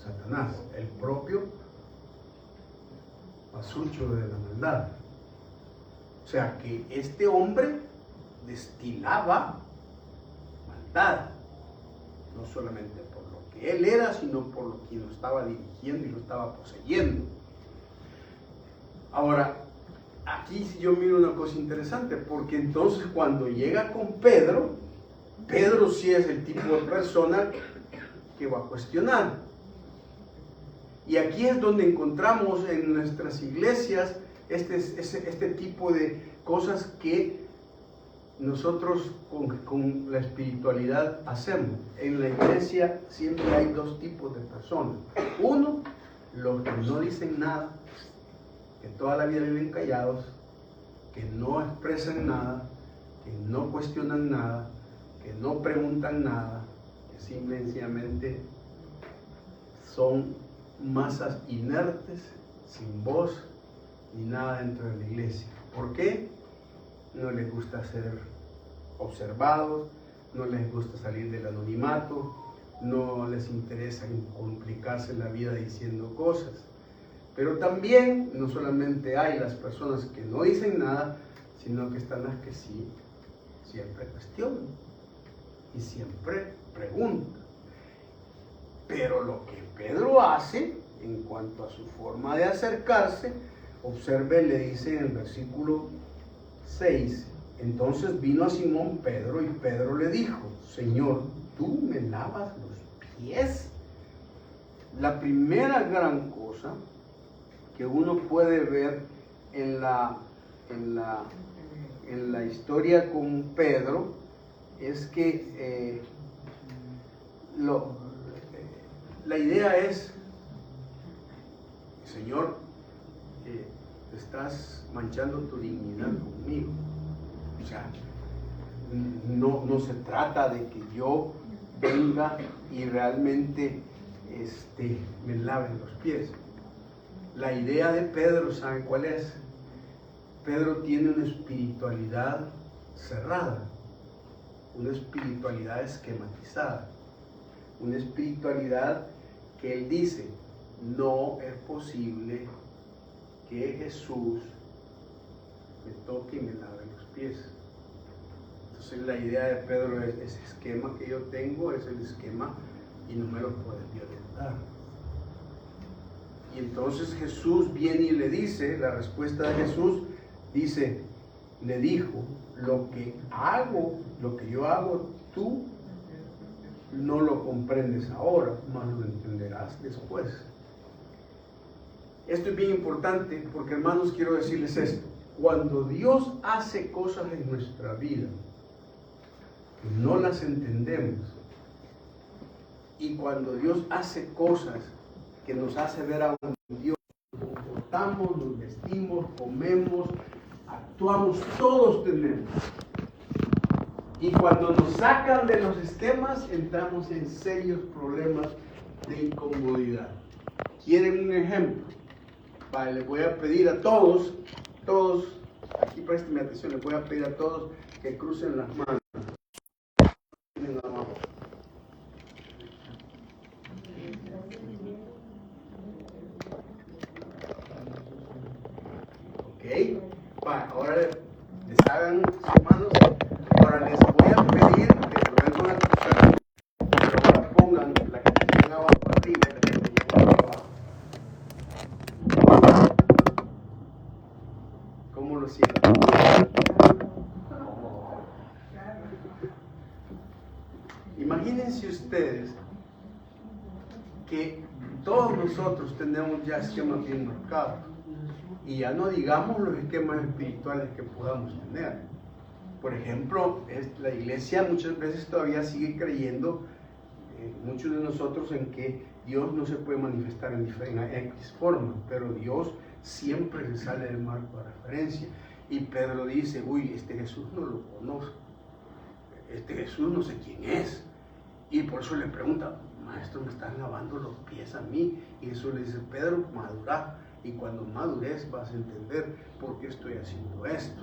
Speaker 3: Satanás, el propio pasucho de la maldad. O sea que este hombre destilaba maldad, no solamente por lo que él era, sino por lo que lo estaba dirigiendo y lo estaba poseyendo. Ahora, aquí yo miro una cosa interesante, porque entonces cuando llega con Pedro, Pedro sí es el tipo de persona que va a cuestionar. Y aquí es donde encontramos en nuestras iglesias este tipo de cosas que nosotros con la espiritualidad hacemos. En la iglesia siempre hay dos tipos de personas. Uno, los que no dicen nada, que toda la vida viven callados, que no expresan nada, que no cuestionan nada, que no preguntan nada, que simplemente son masas inertes, sin voz ni nada dentro de la iglesia. ¿Por qué? No les gusta ser observados, no les gusta salir del anonimato, no les interesa complicarse la vida diciendo cosas. Pero también no solamente hay las personas que no dicen nada, sino que están las que sí siempre cuestionan y siempre preguntan. Pero lo que Pedro hace en cuanto a su forma de acercarse, observe, le dice en el versículo 6, entonces vino a Simón Pedro y Pedro le dijo, Señor, ¿tú me lavas los pies? La primera gran cosa que uno puede ver en la historia con Pedro es que la idea es, Señor, estás manchando tu dignidad conmigo. O sea, no se trata de que yo venga y realmente me lave los pies. La idea de Pedro, ¿saben cuál es? Pedro tiene una espiritualidad cerrada, una espiritualidad esquematizada, una espiritualidad que él dice, no es posible que Jesús me toque y me lave los pies. Entonces la idea de Pedro es, ese esquema que yo tengo es el esquema y no me lo puedes violentar. Y entonces Jesús viene y le dice, la respuesta de Jesús dice, le dijo, lo que yo hago, tú no lo comprendes ahora, mas lo entenderás después. Esto es bien importante porque, hermanos, quiero decirles esto. Cuando Dios hace cosas en nuestra vida que no las entendemos, y cuando Dios hace cosas que nos hace ver a un Dios, nos comportamos, nos vestimos, comemos, actuamos, todos tenemos. Y cuando nos sacan de los esquemas, entramos en serios problemas de incomodidad. ¿Quieren un ejemplo? Vale, les voy a pedir a todos, aquí prestenme atención, les voy a pedir a todos que crucen las manos. Ok, vale, ahora les hagan sus manos. Ahora les voy a pedir que vuelvan a cruzar, pero ahora pongan la que tienen abajo arriba y la que tienen abajo. ¿Cómo lo sienten? Imagínense ustedes que todos nosotros tenemos ya esquemas bien marcados y ya no digamos los esquemas espirituales que podamos tener. Por ejemplo, la iglesia muchas veces todavía sigue creyendo, muchos de nosotros, en que Dios no se puede manifestar en X forma, pero Dios siempre se sale del marco de referencia. Y Pedro dice, uy, este Jesús no lo conozco, este Jesús no sé quién es. Y por eso le pregunta, maestro, ¿me estás lavando los pies a mí? Y Jesús le dice, Pedro, madura, y cuando madures vas a entender por qué estoy haciendo esto.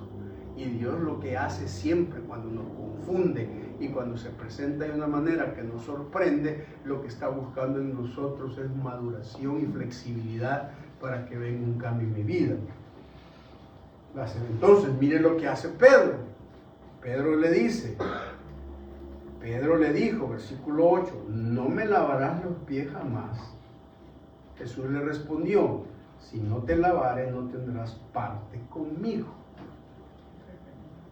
Speaker 3: Y Dios lo que hace siempre cuando nos confunde y cuando se presenta de una manera que nos sorprende, lo que está buscando en nosotros es maduración y flexibilidad para que venga un cambio en mi vida. Entonces, mire lo que hace Pedro. Pedro le dijo, versículo 8, no me lavarás los pies jamás. Jesús le respondió, si no te lavare no tendrás parte conmigo.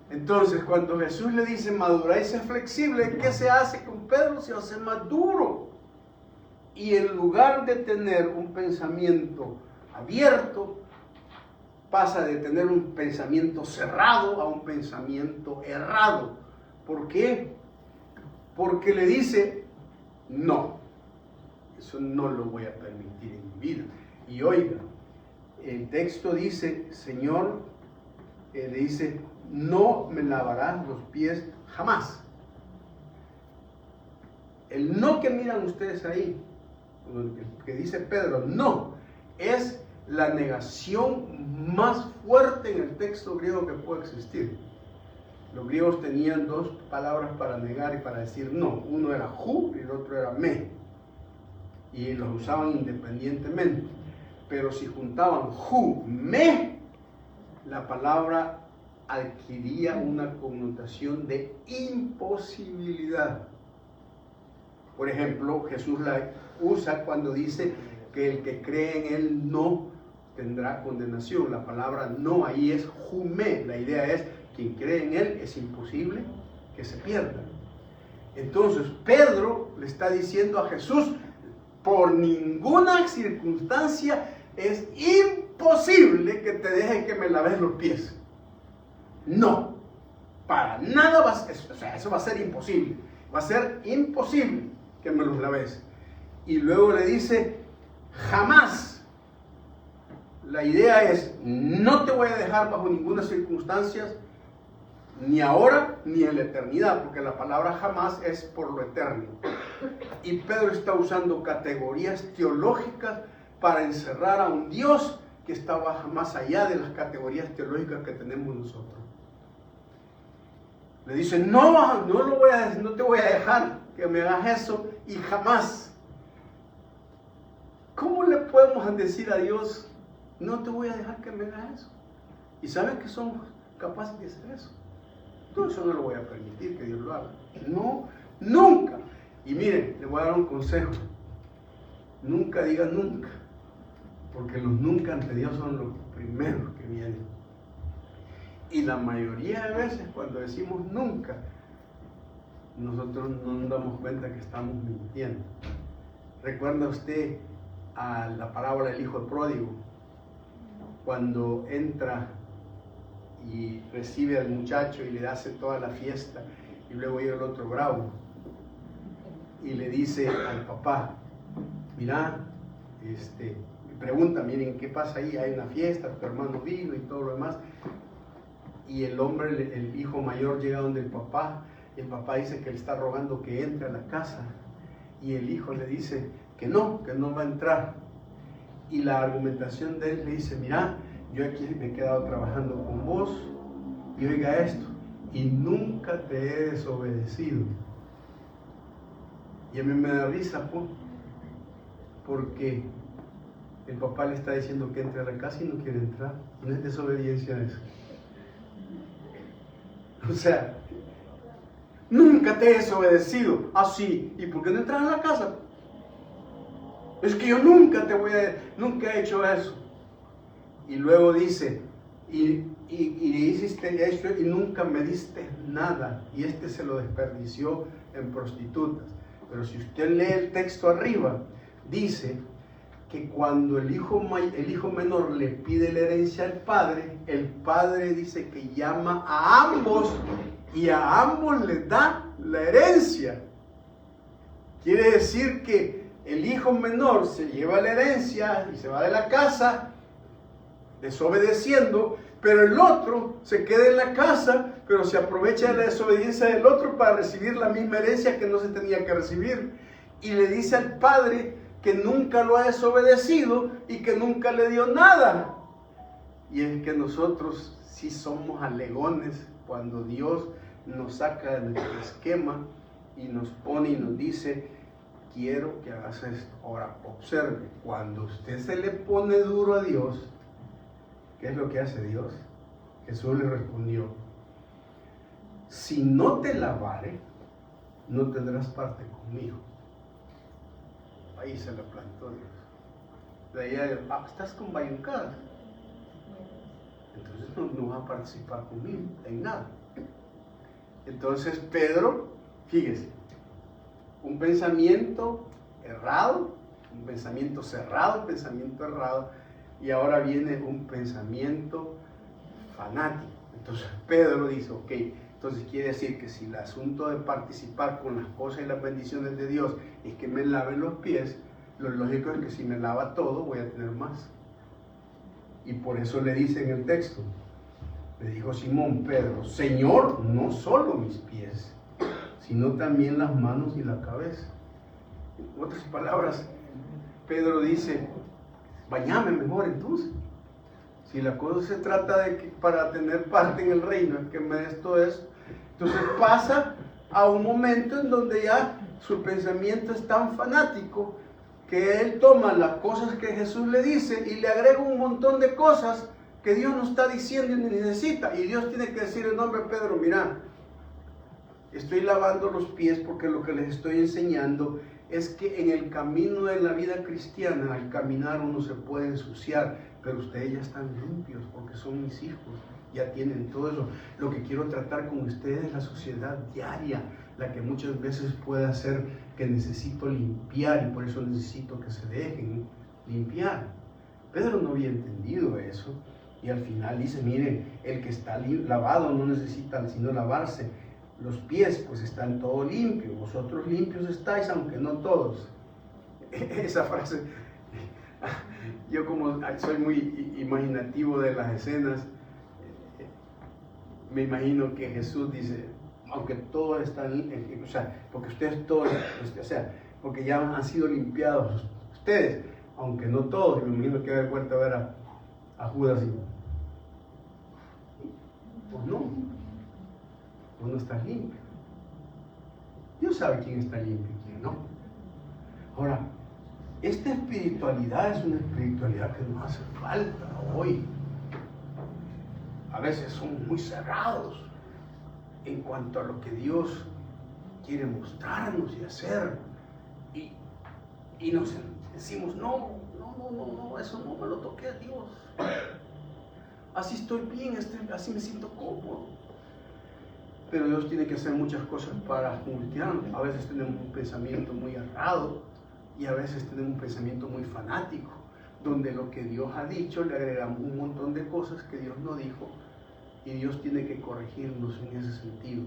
Speaker 3: Entonces, cuando Jesús le dice madura y ser flexible, ¿qué se hace con Pedro? Se hace más duro. Y en lugar de tener un pensamiento abierto, pasa de tener un pensamiento cerrado a un pensamiento errado. ¿Por qué? Porque le dice, no, eso no lo voy a permitir en mi vida. Y oiga, el texto dice, Señor, le dice, no me lavarás los pies jamás. El no que miran ustedes ahí, que dice Pedro, no, es la negación más fuerte en el texto griego que puede existir. Los griegos tenían dos palabras para negar y para decir no. Uno era ju y el otro era me. Y los usaban independientemente. Pero si juntaban ju, me, la palabra adquiría una connotación de imposibilidad. Por ejemplo, Jesús la usa cuando dice que el que cree en Él no tendrá condenación. La palabra no ahí es jume. La idea es, quien cree en Él es imposible que se pierda. Entonces, Pedro le está diciendo a Jesús, por ninguna circunstancia es imposible que te deje que me laves los pies. No, para nada eso va a ser imposible. Va a ser imposible que me los laves. Y luego le dice, jamás. La idea es, no te voy a dejar bajo ninguna circunstancia, ni ahora ni en la eternidad, porque la palabra jamás es por lo eterno. Y Pedro está usando categorías teológicas para encerrar a un Dios que estaba más allá de las categorías teológicas que tenemos nosotros. Le dice, no te voy a dejar que me hagas eso y jamás. ¿Cómo le podemos decir a Dios, no te voy a dejar que me hagas eso? Y saben que somos capaces de hacer eso. Todo eso no lo voy a permitir que Dios lo haga. No, nunca. Y miren, les voy a dar un consejo. Nunca diga nunca. Porque los nunca ante Dios son los primeros que vienen. Y la mayoría de veces cuando decimos nunca, nosotros no nos damos cuenta que estamos mintiendo. ¿Recuerda usted a la parábola del hijo pródigo? Cuando entra y recibe al muchacho y le hace toda la fiesta y luego llega el otro bravo y le dice al papá, mira, pregunta, miren, ¿qué pasa ahí? Hay una fiesta, tu hermano vino y todo lo demás. Y el hombre, el hijo mayor, llega donde el papá dice que le está rogando que entre a la casa. Y el hijo le dice que no va a entrar. Y la argumentación de él le dice, mira, yo aquí me he quedado trabajando con vos y oiga esto, y nunca te he desobedecido. Y a mí me da risa, porque el papá le está diciendo que entre a la casa y no quiere entrar. No es desobediencia eso. O sea, nunca te he desobedecido. Ah, sí. ¿Y por qué no entras a la casa? Es que yo nunca he hecho eso. Y luego dice, y hiciste esto y nunca me diste nada. Y se lo desperdició en prostitutas. Pero si usted lee el texto arriba, dice que cuando el hijo menor le pide la herencia al padre, el padre dice que llama a ambos y a ambos les da la herencia. Quiere decir que el hijo menor se lleva la herencia y se va de la casa desobedeciendo, pero el otro se queda en la casa, pero se aprovecha de la desobediencia del otro para recibir la misma herencia que no se tenía que recibir. Y le dice al padre que nunca lo ha desobedecido y que nunca le dio nada. Y es que nosotros sí somos alegones cuando Dios nos saca de nuestro esquema y nos pone y nos dice, quiero que hagas esto. Ahora, observe, cuando usted se le pone duro a Dios, ¿qué es lo que hace Dios? Jesús le respondió, si no te lavare, no tendrás parte conmigo. Ahí se la plantó Dios. De ahí estás con bayuncadas. Entonces no vas a participar conmigo en nada. Entonces Pedro, fíjese, un pensamiento errado, un pensamiento cerrado, un pensamiento errado, y ahora viene un pensamiento fanático. Entonces Pedro dice, ok, entonces quiere decir que si el asunto de participar con las cosas y las bendiciones de Dios es que me laven los pies, lo lógico es que si me lava todo voy a tener más. Y por eso le dice en el texto, le dijo Simón Pedro, Señor, no solo mis pies, sino también las manos y la cabeza. En otras palabras, Pedro dice, bañame mejor entonces. Si la cosa se trata de que para tener parte en el reino, es que me des todo eso. Entonces pasa a un momento en donde ya su pensamiento es tan fanático que él toma las cosas que Jesús le dice y le agrega un montón de cosas que Dios no está diciendo ni necesita. Y Dios tiene que decir en nombre de Pedro, mira, estoy lavando los pies porque lo que les estoy enseñando es que en el camino de la vida cristiana, al caminar uno se puede ensuciar, pero ustedes ya están limpios porque son mis hijos, ya tienen todo eso. Lo que quiero tratar con ustedes es la sociedad diaria, la que muchas veces puede hacer que necesito limpiar y por eso necesito que se dejen limpiar. Pedro no había entendido eso y al final dice, miren, el que está lavado no necesita sino lavarse los pies, pues están todos limpios, vosotros limpios estáis, aunque no todos. Esa frase, yo como soy muy imaginativo de las escenas, me imagino que Jesús dice, aunque todos están, o sea, porque ustedes todos, o sea, porque ya han sido limpiados ustedes, aunque no todos, y me imagino que va a dar vuelta a ver a Judas y pues no. No estás limpio. Dios sabe quién está limpio y quién no. Ahora, esta espiritualidad es una espiritualidad que nos hace falta hoy. A veces somos muy cerrados en cuanto a lo que Dios quiere mostrarnos y hacer. Y nos decimos, no, eso no me lo toqué a Dios. Así estoy bien, así me siento cómodo. Pero Dios tiene que hacer muchas cosas para multiplicarnos. A veces tenemos un pensamiento muy errado y a veces tenemos un pensamiento muy fanático, donde lo que Dios ha dicho le agregamos un montón de cosas que Dios no dijo y Dios tiene que corregirnos en ese sentido.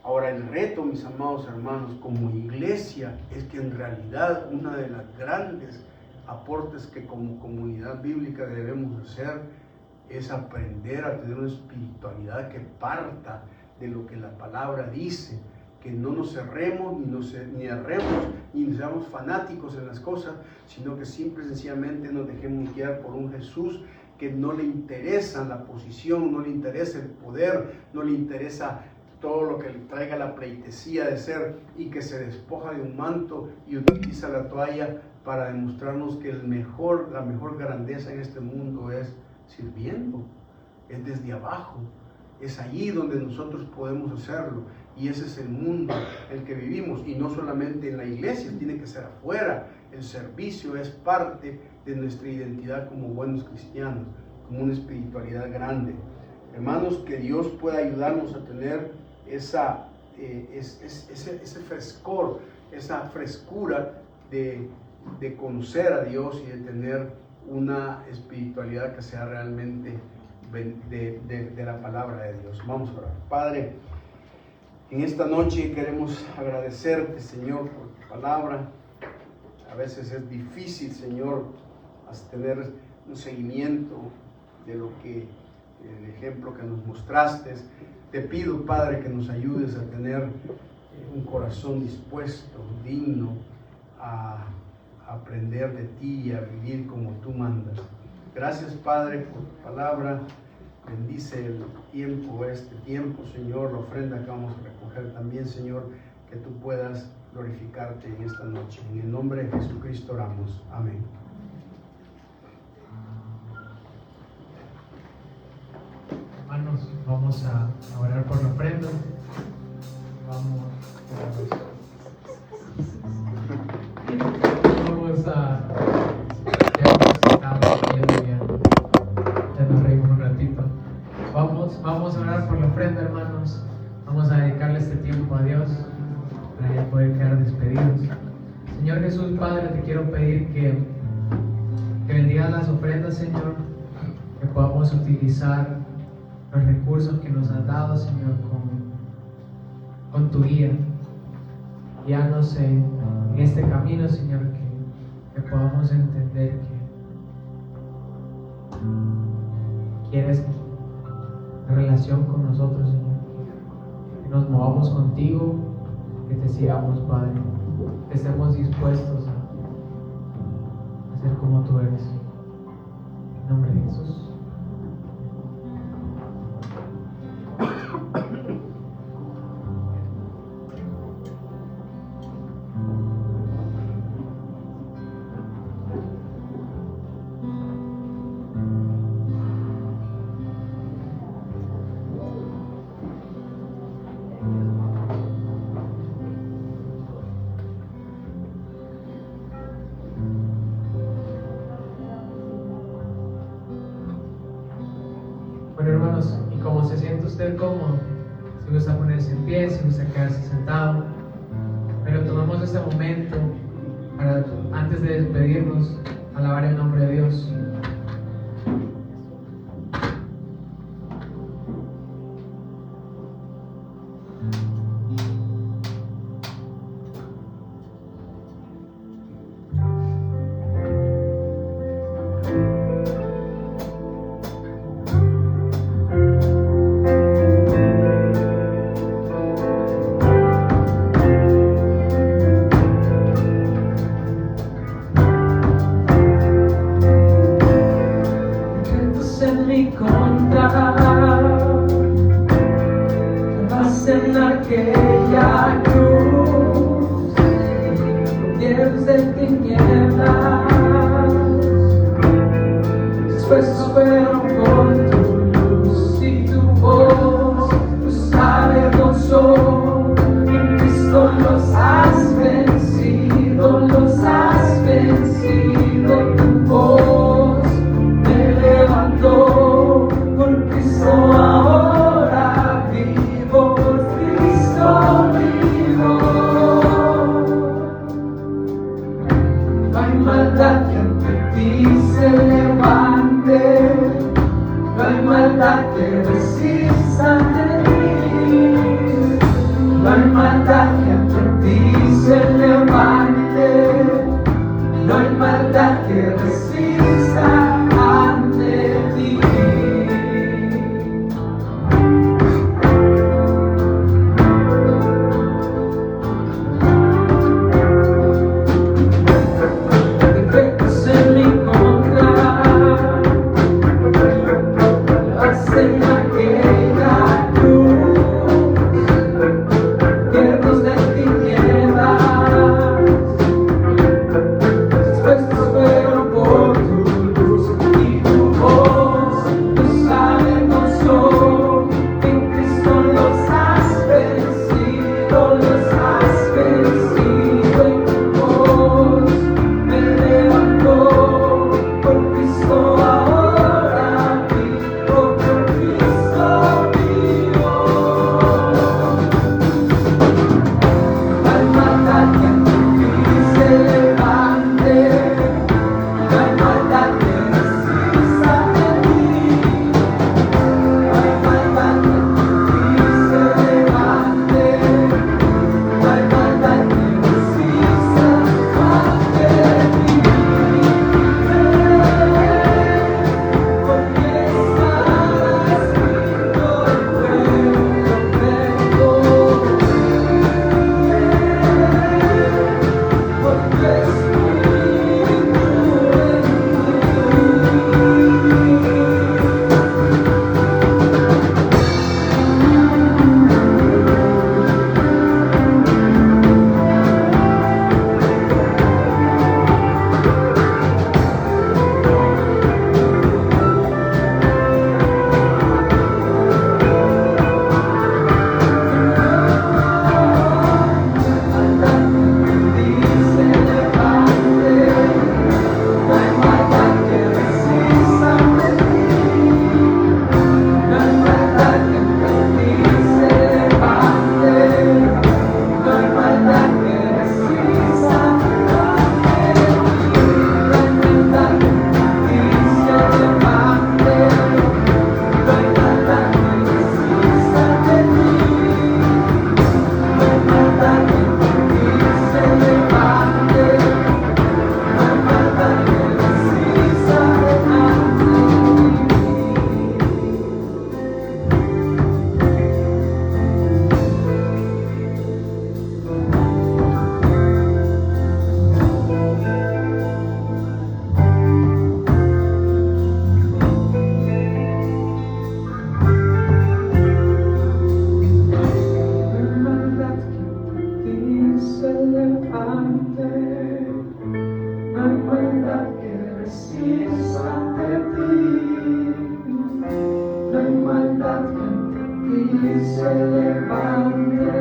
Speaker 3: Ahora el reto, mis amados hermanos, como iglesia, es que en realidad una de las grandes aportes que como comunidad bíblica debemos hacer es aprender a tener una espiritualidad que parta de lo que la palabra dice, que no nos cerremos, ni erremos, ni seamos fanáticos en las cosas, sino que simple y sencillamente nos dejemos guiar por un Jesús que no le interesa la posición, no le interesa el poder, no le interesa todo lo que le traiga la pleitesía de ser y que se despoja de un manto y utiliza la toalla para demostrarnos que la mejor grandeza en este mundo es sirviendo, es desde abajo, es allí donde nosotros podemos hacerlo y ese es el mundo en el que vivimos y no solamente en la iglesia, tiene que ser afuera. El servicio es parte de nuestra identidad como buenos cristianos, como una espiritualidad grande. Hermanos, que Dios pueda ayudarnos a tener ese frescor, esa frescura de conocer a Dios y de tener una espiritualidad que sea realmente de la palabra de Dios. Vamos a orar. Padre, en esta noche queremos agradecerte, Señor, por tu palabra. A veces es difícil, Señor, tener un seguimiento de lo que, el ejemplo que nos mostraste. Te pido, Padre, que nos ayudes a tener un corazón dispuesto, digno a aprender de ti y a vivir como tú mandas. Gracias, Padre, por tu palabra. Bendice el tiempo, este tiempo, Señor, la ofrenda que vamos a recoger también, Señor, que tú puedas glorificarte en esta noche. En el nombre de Jesucristo oramos. Amén.
Speaker 4: Hermanos, vamos a orar por la ofrenda. Vamos a ya nos reímos un ratito. Vamos a orar por la ofrenda, hermanos. Vamos a dedicarle este tiempo a Dios para ya poder quedar despedidos. Señor Jesús, Padre, te quiero pedir que bendigas las ofrendas, Señor, que podamos utilizar los recursos que nos has dado, Señor, con tu guía. Guíanos en este camino, Señor, que podamos entender que quieres relación con nosotros, Señor, que nos movamos contigo, que te sigamos, Padre, que estemos dispuestos ser como tú eres. En nombre de Jesús. Bueno, hermanos, y como se siente usted cómodo, si gusta ponerse en pie, si gusta quedarse sentado, pero tomemos este momento para, antes de despedirnos, alabar el nombre de Dios. En mi contra, vas en aquella cruz, tierras de tinieblas, expuestos fueron por tu luz y tu voz, nos avergonzó, en Cristo los has vencido, tu voz me levantó, por Cristo ahora vivo, por Cristo vivo. No hay maldad que ante ti se levante, no hay y se levante,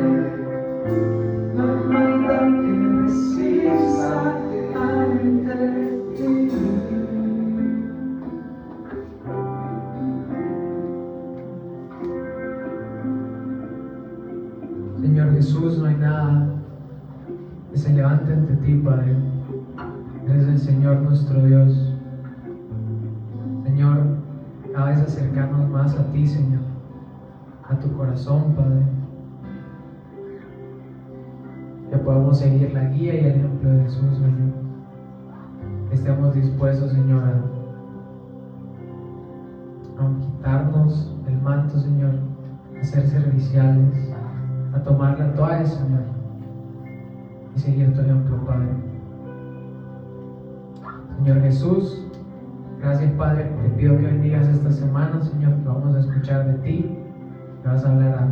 Speaker 4: no hay maldad que resista ante ti. Señor Jesús, no hay nada que se levante ante ti, Padre. Eres el Señor nuestro Dios. Señor, cada vez acercarnos más a ti, Señor, a tu corazón, Padre. Que podamos seguir la guía y el ejemplo de Jesús, Señor. Que estemos dispuestos, Señor, a quitarnos el manto, Señor, a ser serviciales, a tomar la toalla, Señor, y seguir tu ejemplo, Padre. Señor Jesús, gracias, Padre. Te pido que bendigas esta semana, Señor, que vamos a escuchar de ti, que vas a hablar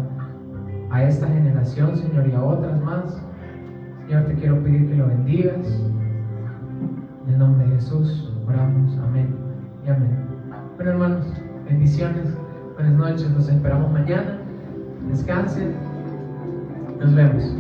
Speaker 4: a esta generación, Señor, y a otras más. Señor, te quiero pedir que lo bendigas. En el nombre de Jesús oramos. Amén y amén. Bueno, hermanos, bendiciones, buenas noches, nos esperamos mañana. Descansen, nos vemos.